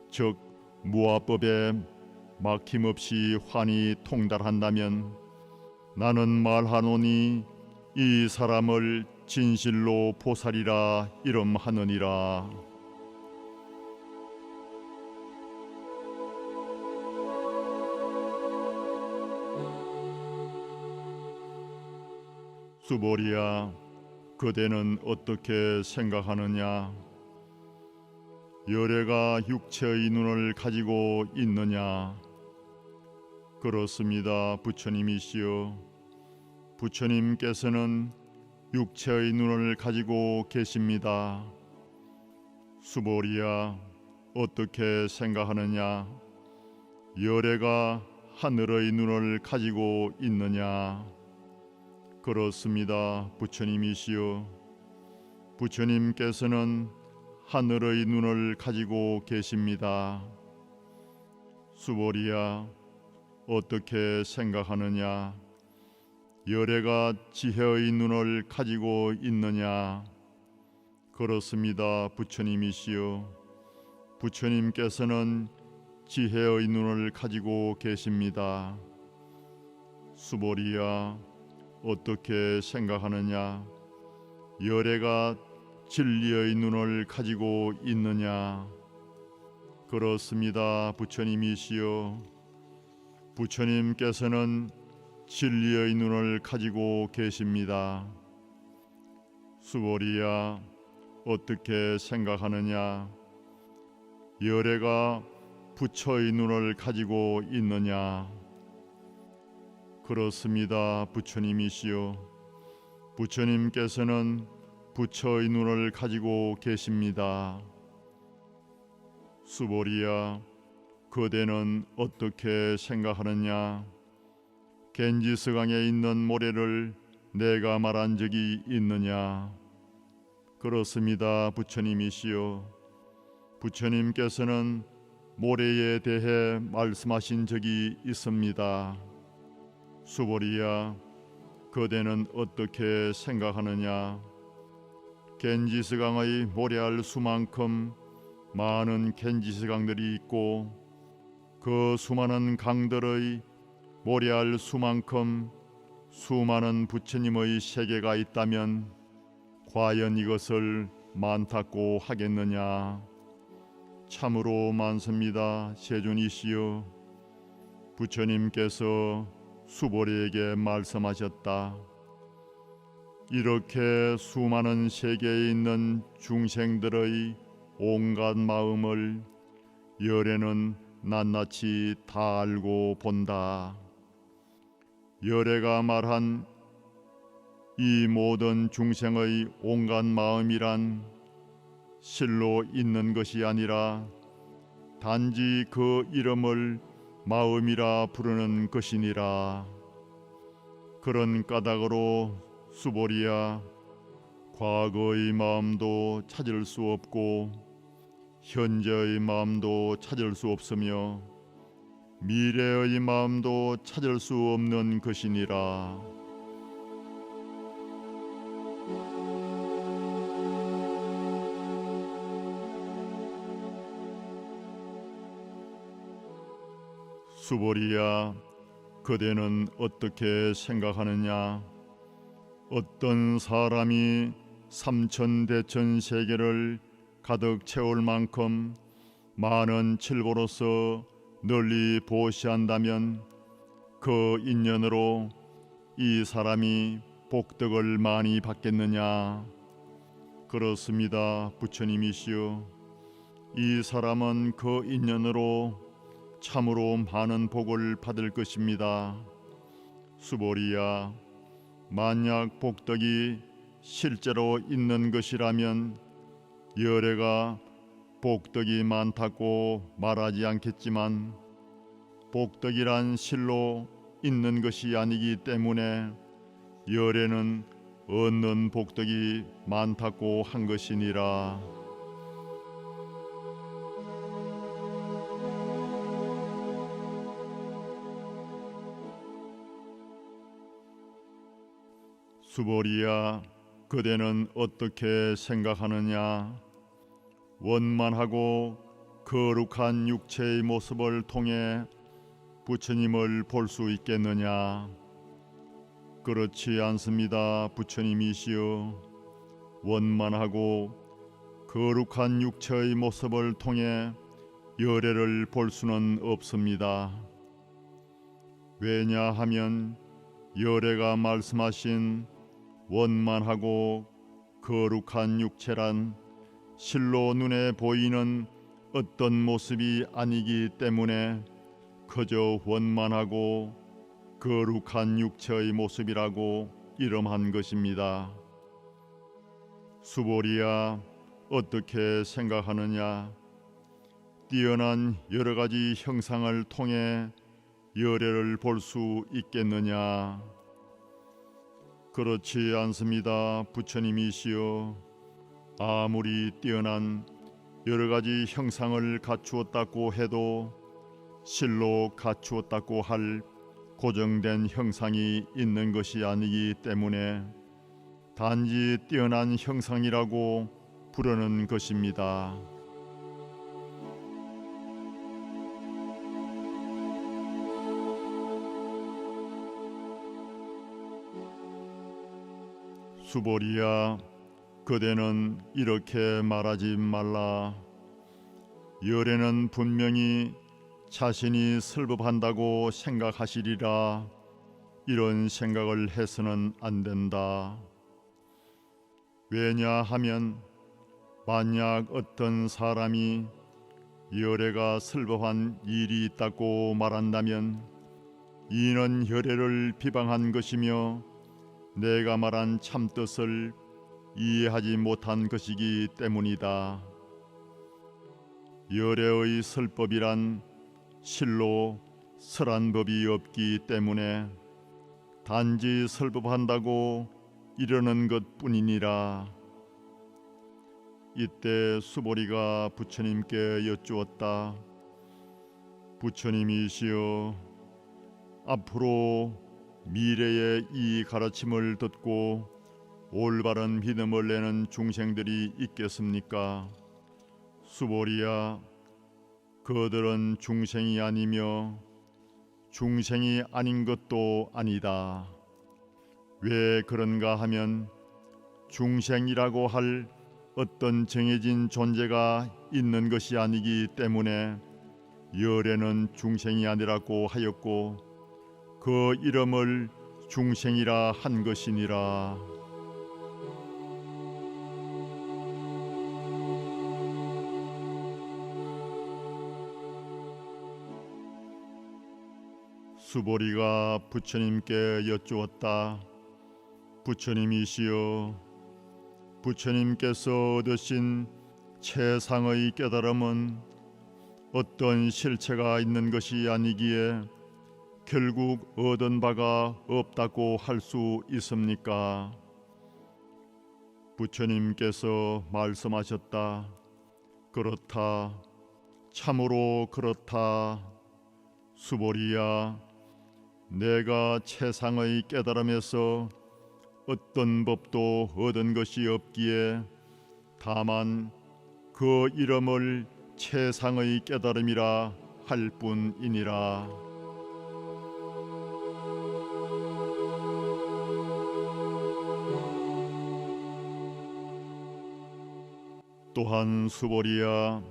즉 무아법에 막힘없이 환히 통달한다면 나는 말하노니 이 사람을 진실로 보살이라 이름하느니라. 수보리야, 그대는 어떻게 생각하느냐? 열애가 육체의 눈을 가지고 있느냐? 그렇습니다, 부처님이시여. 부처님께서는 육체의 눈을 가지고 계십니다. 수보리야, 어떻게 생각하느냐? 열애가 하늘의 눈을 가지고 있느냐? 그렇습니다, 부처님이시여. 부처님께서는 하늘의 눈을 가지고 계십니다. 수보리야, 어떻게 생각하느냐? 열애가 지혜의 눈을 가지고 있느냐? 그렇습니다, 부처님이시여. 부처님께서는 지혜의 눈을 가지고 계십니다. 수보리야, 어떻게 생각하느냐? 열애가 진리의 눈을 가지고 있느냐? 그렇습니다, 부처님이시여. 부처님께서는 진리의 눈을 가지고 계십니다. 수보리야, 어떻게 생각하느냐? 열애가 부처의 눈을 가지고 있느냐? 그렇습니다, 부처님이시여. 부처님께서는 부처의 눈을 가지고 계십니다. 수보리야, 그대는 어떻게 생각하느냐? 겐지스강에 있는 모래를 내가 말한 적이 있느냐? 그렇습니다, 부처님이시여. 부처님께서는 모래에 대해 말씀하신 적이 있습니다. 수보리야, 그대는 어떻게 생각하느냐? 겐지스강의 모래알 수만큼 많은 겐지스강들이 있고 그 수많은 강들의 모래알 수만큼 수많은 부처님의 세계가 있다면 과연 이것을 많다고 하겠느냐? 참으로 많습니다, 세존이시여. 부처님께서 수보리에게 말씀하셨다. 이렇게 수많은 세계에 있는 중생들의 온갖 마음을 열애는 낱낱이 다 알고 본다. 열애가 말한 이 모든 중생의 온갖 마음이란 실로 있는 것이 아니라 단지 그 이름을 마음이라 부르는 것이니라. 그런 까닭으로 수보리야, 과거의 마음도 찾을 수 없고 현재의 마음도 찾을 수 없으며 미래의 마음도 찾을 수 없는 것이니라. 수보리야, 그대는 어떻게 생각하느냐? 어떤 사람이 삼천대천 세계를 가득 채울 만큼 많은 칠보로서 널리 보시한다면 그 인연으로 이 사람이 복덕을 많이 받겠느냐? 그렇습니다, 부처님이시여. 이 사람은 그 인연으로 참으로 많은 복을 받을 것입니다. 수보리야, 만약 복덕이 실제로 있는 것이라면 열애가 복덕이 많다고 말하지 않겠지만 복덕이란 실로 있는 것이 아니기 때문에 열애는 얻는 복덕이 많다고 한 것이니라. 수보리야, 그대는 어떻게 생각하느냐? 원만하고 거룩한 육체의 모습을 통해 부처님을 볼 수 있겠느냐? 그렇지 않습니다, 부처님이시여. 원만하고 거룩한 육체의 모습을 통해 열애를 볼 수는 없습니다. 왜냐하면 열애가 말씀하신 원만하고 거룩한 육체란 실로 눈에 보이는 어떤 모습이 아니기 때문에 그저 원만하고 거룩한 육체의 모습이라고 이름한 것입니다. 수보리야, 어떻게 생각하느냐? 뛰어난 여러 가지 형상을 통해 열애를 볼 수 있겠느냐? 그렇지 않습니다, 부처님이시여. 아무리 뛰어난 여러 가지 형상을 갖추었다고 해도 실로 갖추었다고 할 고정된 형상이 있는 것이 아니기 때문에 단지 뛰어난 형상이라고 부르는 것입니다. 수보리야, 그대는 이렇게 말하지 말라. 열애는 분명히 자신이 슬법한다고 생각하시리라. 이런 생각을 해서는 안 된다. 왜냐하면 만약 어떤 사람이 열애가 슬법한 일이 있다고 말한다면 이는 열애를 비방한 것이며 내가 말한 참뜻을 이해하지 못한 것이기 때문이다. 열애의 설법이란 실로 설한 법이 없기 때문에 단지 설법한다고 이러는 것뿐이니라. 이때 수보리가 부처님께 여쭈었다. 부처님이시여, 앞으로 미래의 이 가르침을 듣고 올바른 믿음을 내는 중생들이 있겠습니까? 수보리야, 그들은 중생이 아니며 중생이 아닌 것도 아니다. 왜 그런가 하면 중생이라고 할 어떤 정해진 존재가 있는 것이 아니기 때문에 열애는 중생이 아니라고 하였고 그 이름을 중생이라 한 것이니라. 수보리가 부처님께 여쭈었다. 부처님이시여, 부처님께서 얻으신 최상의 깨달음은 어떤 실체가 있는 것이 아니기에 결국 얻은 바가 없다고 할 수 있습니까? 부처님께서 말씀하셨다. 그렇다. 참으로 그렇다. 수보리야, 내가 최상의 깨달음에서 어떤 법도 얻은 것이 없기에 다만 그 이름을 최상의 깨달음이라 할 뿐이니라. 또한 수보리야,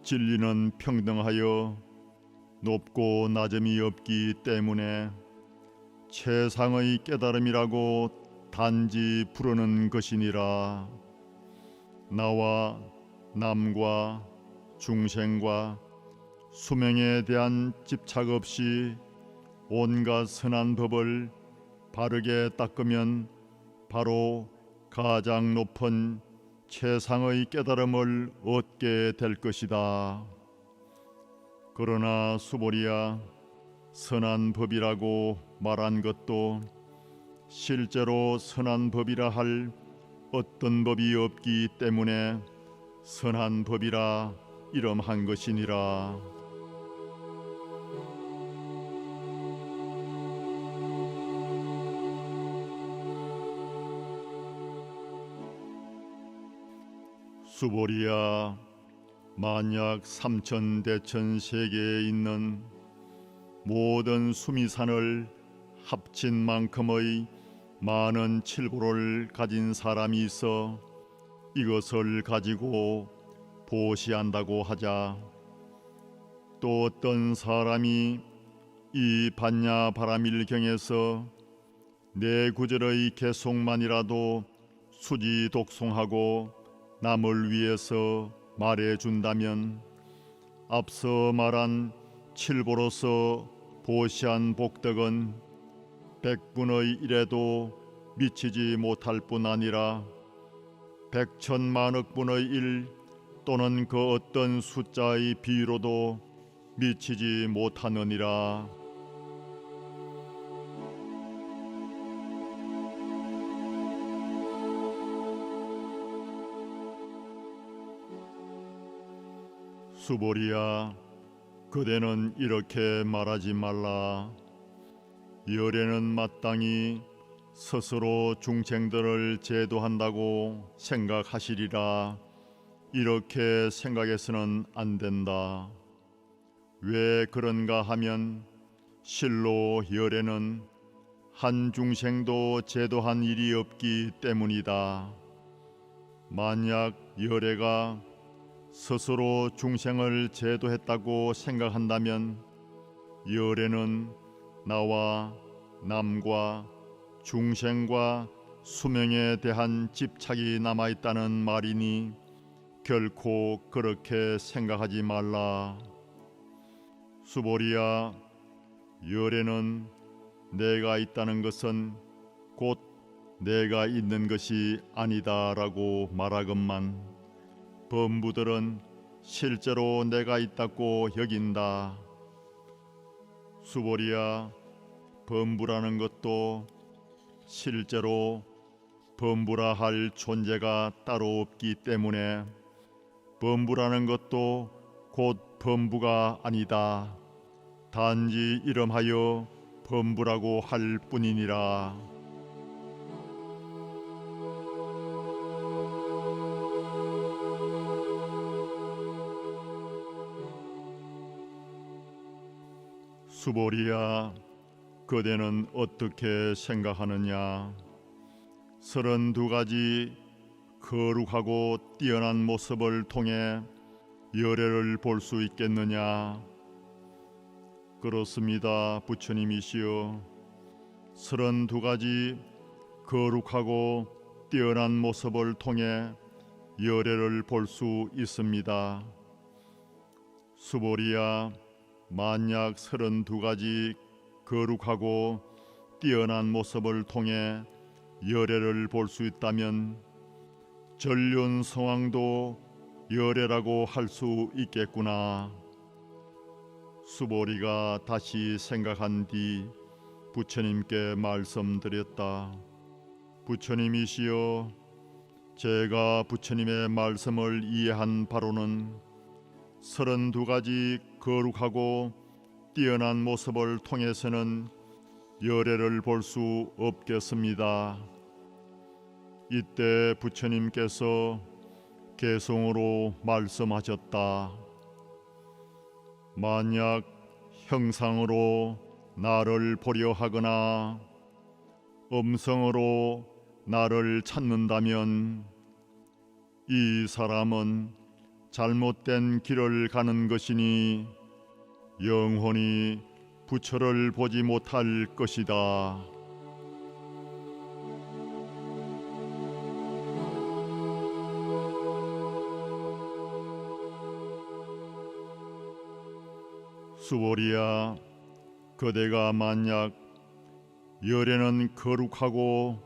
진리는 평등하여 높고 낮음이 없기 때문에 최상의 깨달음이라고 단지 부르는 것이니라. 나와 남과 중생과 수명에 대한 집착 없이 온갖 선한 법을 바르게 닦으면 바로 가장 높은 최상의 깨달음을 얻게 될 것이다. 그러나 수보리야, 선한 법이라고 말한 것도 실제로 선한 법이라 할 어떤 법이 없기 때문에 선한 법이라 이름한 것이니라. 수보리야, 만약 삼천대천 세계에 있는 모든 수미산을 합친 만큼의 많은 칠보를 가진 사람이 있어 이것을 가지고 보시한다고 하자. 또 어떤 사람이 이 반야바라밀경에서 내 구절의 개송만이라도 수지 독송하고 남을 위해서 말해준다면 앞서 말한 칠보로서 보시한 복덕은 100분의 1에도 미치지 못할 뿐 아니라 100천만억 분의 1 또는 그 어떤 숫자의 비로도 미치지 못하느니라. 수보리야, 그대는 이렇게 말하지 말라. 열애는 마땅히 스스로 중생들을 제도한다고 생각하시리라. 이렇게 생각해서는 안 된다. 왜 그런가 하면 실로 열애는 한 중생도 제도한 일이 없기 때문이다. 만약 열애가 스스로 중생을 제도했다고 생각한다면 열애는 나와 남과 중생과 수명에 대한 집착이 남아있다는 말이니 결코 그렇게 생각하지 말라. 수보리야, 열애는 내가 있다는 것은 곧 내가 있는 것이 아니다라고 말하건만 범부들은 실제로 내가 있다고 여긴다. 수보리야, 범부라는 것도 실제로 범부라 할 존재가 따로 없기 때문에 범부라는 것도 곧 범부가 아니다. 단지 이름하여 범부라고 할 뿐이니라. 수보리야, 그대는 어떻게 생각하느냐? 32가지 거룩하고 뛰어난 모습을 통해 열애를 볼 수 있겠느냐? 그렇습니다, 부처님이시여. 32가지 거룩하고 뛰어난 모습을 통해 열애를 볼 수 있습니다. 수보리야, 만약 32가지 거룩하고 뛰어난 모습을 통해 열애를 볼 수 있다면 전륜 성왕도 열애라고 할 수 있겠구나. 수보리가 다시 생각한 뒤 부처님께 말씀드렸다. 부처님이시여, 제가 부처님의 말씀을 이해한 바로는 32가지 거룩하고 뛰어난 모습을 통해서는 열애를 볼 수 없겠습니다. 이때 부처님께서 개송으로 말씀하셨다. 만약 형상으로 나를 보려 하거나 음성으로 나를 찾는다면 이 사람은 잘못된 길을 가는 것이니 영원히 부처를 보지 못할 것이다. 수보리야, 그대가 만약 열애는 거룩하고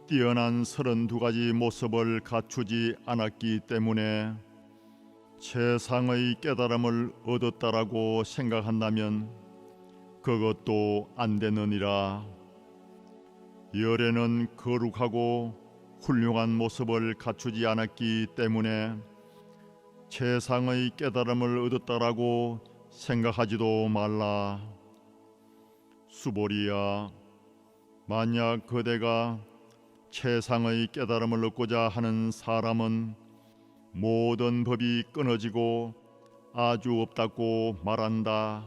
뛰어난 32가지 모습을 갖추지 않았기 때문에 최상의 깨달음을 얻었다라고 생각한다면 그것도 안 되느니라. 열애는 거룩하고 훌륭한 모습을 갖추지 않았기 때문에 최상의 깨달음을 얻었다라고 생각하지도 말라. 수보리야, 만약 그대가 최상의 깨달음을 얻고자 하는 사람은 모든 법이 끊어지고 아주 없다고 말한다.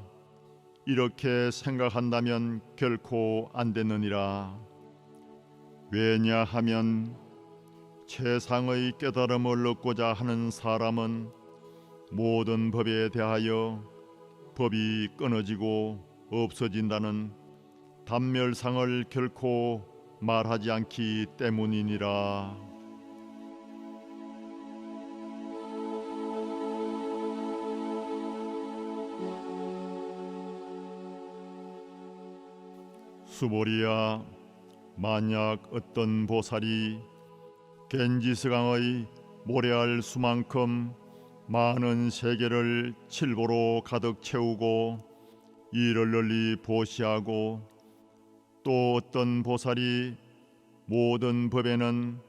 이렇게 생각한다면 결코 안 되느니라. 왜냐하면 최상의 깨달음을 얻고자 하는 사람은 모든 법에 대하여 법이 끊어지고 없어진다는 단멸상을 결코 말하지 않기 때문이니라. 수보리야, 만약 어떤 보살이 겐지스강의 모래알 수만큼 많은 세계를 칠보로 가득 채우고 이를 널리 보시하고 또 어떤 보살이 모든 법에는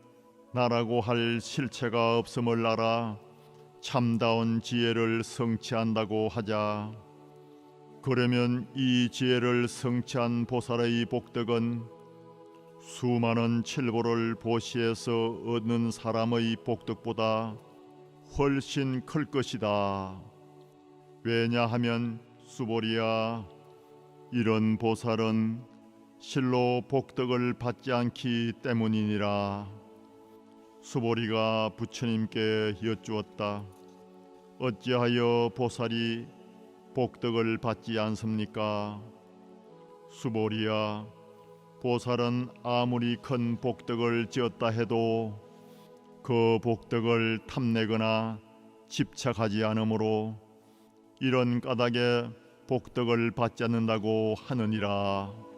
나라고 할 실체가 없음을 알아 참다운 지혜를 성취한다고 하자. 그러면 이 지혜를 성취한 보살의 복덕은 수많은 칠보를 보시해서 얻는 사람의 복덕보다 훨씬 클 것이다. 왜냐하면 수보리야, 이런 보살은 실로 복덕을 받지 않기 때문이니라. 수보리가 부처님께 여쭈었다. 어찌하여 보살이 복덕을 받지 않습니까? 수보리야, 보살은 아무리 큰 복덕을 지었다 해도 그 복덕을 탐내거나 집착하지 않으므로 이런 까닭에 복덕을 받지 않는다고 하느니라.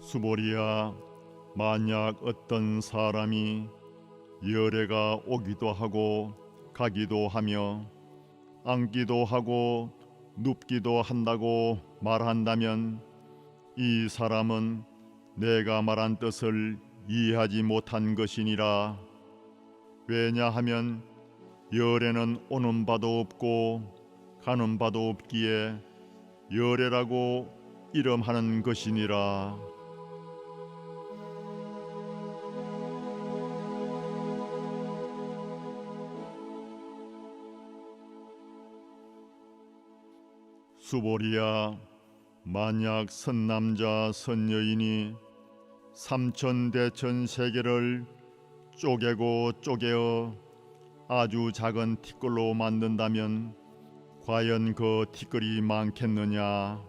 수보리야, 만약 어떤 사람이 열애가 오기도 하고 가기도 하며 앉기도 하고 눕기도 한다고 말한다면 이 사람은 내가 말한 뜻을 이해하지 못한 것이니라. 왜냐하면 열애는 오는 바도 없고 가는 바도 없기에 열애라고 이름하는 것이니라. 수보리야, 만약 선남자 선여인이 삼천대천 세계를 쪼개고 쪼개어 아주 작은 티끌로 만든다면 과연 그 티끌이 많겠느냐?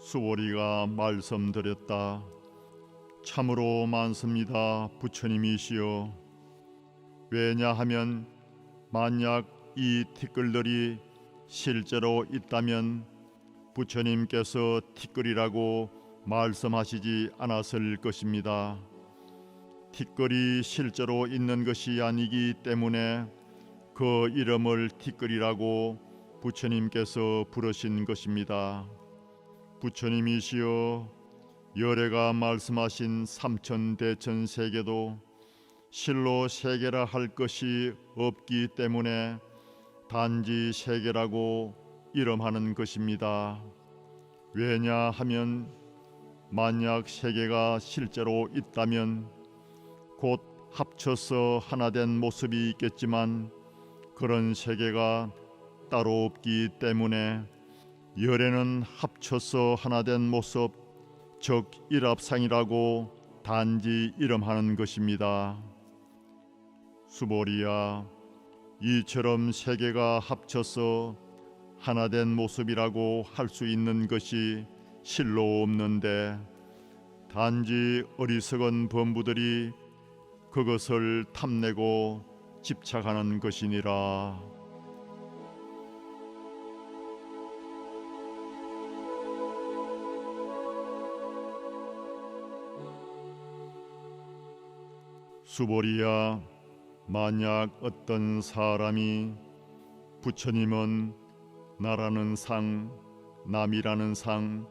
수보리가 말씀드렸다. 참으로 많습니다, 부처님이시여. 왜냐하면 만약 이 티끌들이 실제로 있다면 부처님께서 티끌이라고 말씀하시지 않았을 것입니다. 티끌이 실제로 있는 것이 아니기 때문에 그 이름을 티끌이라고 부처님께서 부르신 것입니다. 부처님이시여, 열애가 말씀하신 삼천대천 세계도 실로 세계라 할 것이 없기 때문에 단지 세계라고 이름하는 것입니다. 왜냐하면 만약 세계가 실제로 있다면 곧 합쳐서 하나 된 모습이 있겠지만 그런 세계가 따로 없기 때문에 열애는 합쳐서 하나 된 모습, 즉 일합상이라고 단지 이름하는 것입니다. 수보리야, 이처럼 세계가 합쳐서 하나 된 모습이라고 할 수 있는 것이 실로 없는데 단지 어리석은 범부들이 그것을 탐내고 집착하는 것이니라. 수보리야, 만약 어떤 사람이 부처님은 나라는 상, 남이라는 상,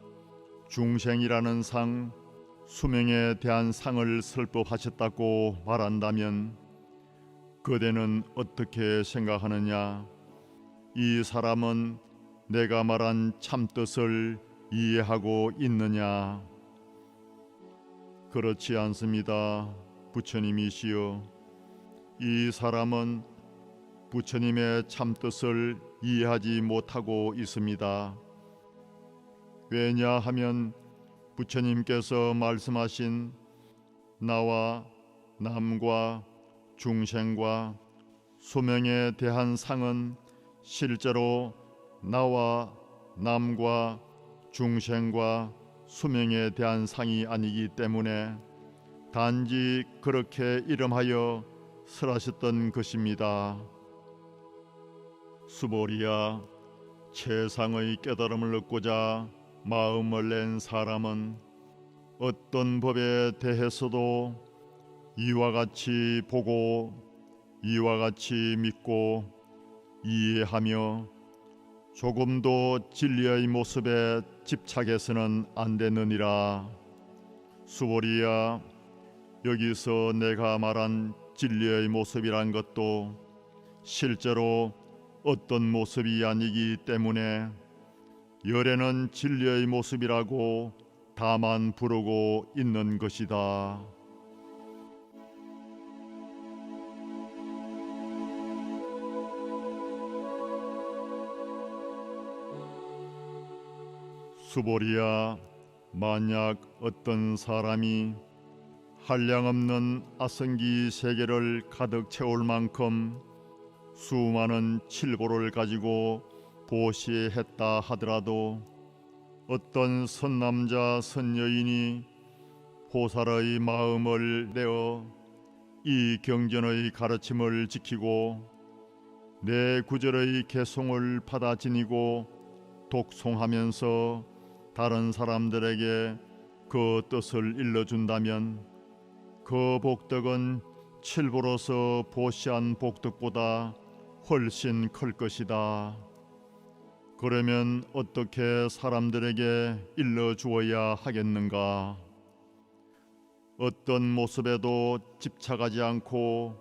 중생이라는 상, 수명에 대한 상을 설법하셨다고 말한다면 그대는 어떻게 생각하느냐? 이 사람은 내가 말한 참뜻을 이해하고 있느냐? 그렇지 않습니다, 부처님이시여. 이 사람은 부처님의 참뜻을 이해하지 못하고 있습니다. 왜냐하면 부처님께서 말씀하신 나와 남과 중생과 소명에 대한 상은 실제로 나와 남과 중생과 소명에 대한 상이 아니기 때문에 단지 그렇게 이름하여 설하셨던 것입니다. 수보리야, 최상의 깨달음을 얻고자 마음을 낸 사람은 어떤 법에 대해서도 이와 같이 보고 이와 같이 믿고 이해하며 조금도 진리의 모습에 집착해서는 안 되느니라. 수보리야, 여기서 내가 말한 진리의 모습이란 것도 실제로 어떤 모습이 아니기 때문에 열애는 진리의 모습이라고 다만 부르고 있는 것이다. 수보리야, 만약 어떤 사람이 한량없는 아성기 세계를 가득 채울 만큼 수많은 칠보를 가지고 보시했다 하더라도 어떤 선남자 선여인이 보살의 마음을 내어 이 경전의 가르침을 지키고 내 구절의 개송을 받아 지니고 독송하면서 다른 사람들에게 그 뜻을 일러준다면 그 복덕은 칠보로서 보시한 복덕보다 훨씬 클 것이다. 그러면 어떻게 사람들에게 일러주어야 하겠는가? 어떤 모습에도 집착하지 않고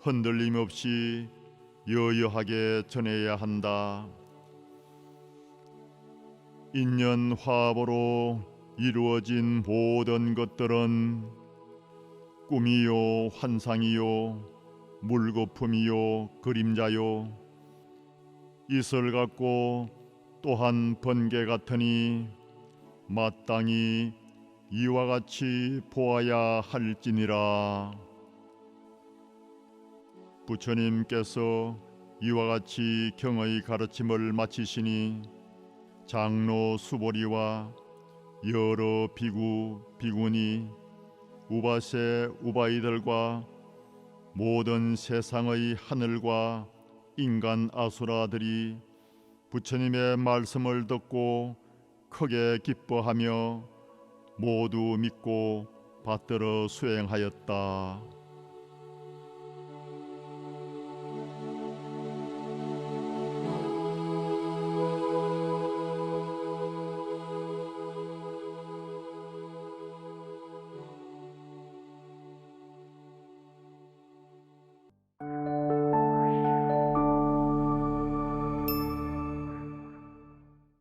흔들림 없이 여여하게 전해야 한다. 인연화합으로 이루어진 모든 것들은 꿈이요 환상이요 물거품이요 그림자요 이슬 같고 또한 번개 같으니 마땅히 이와 같이 보아야 할지니라. 부처님께서 이와 같이 경의 가르침을 마치시니 장로 수보리와 여러 비구 비구니 우바세 우바이들과 모든 세상의 하늘과 인간 아수라들이 부처님의 말씀을 듣고 크게 기뻐하며 모두 믿고 받들어 수행하였다.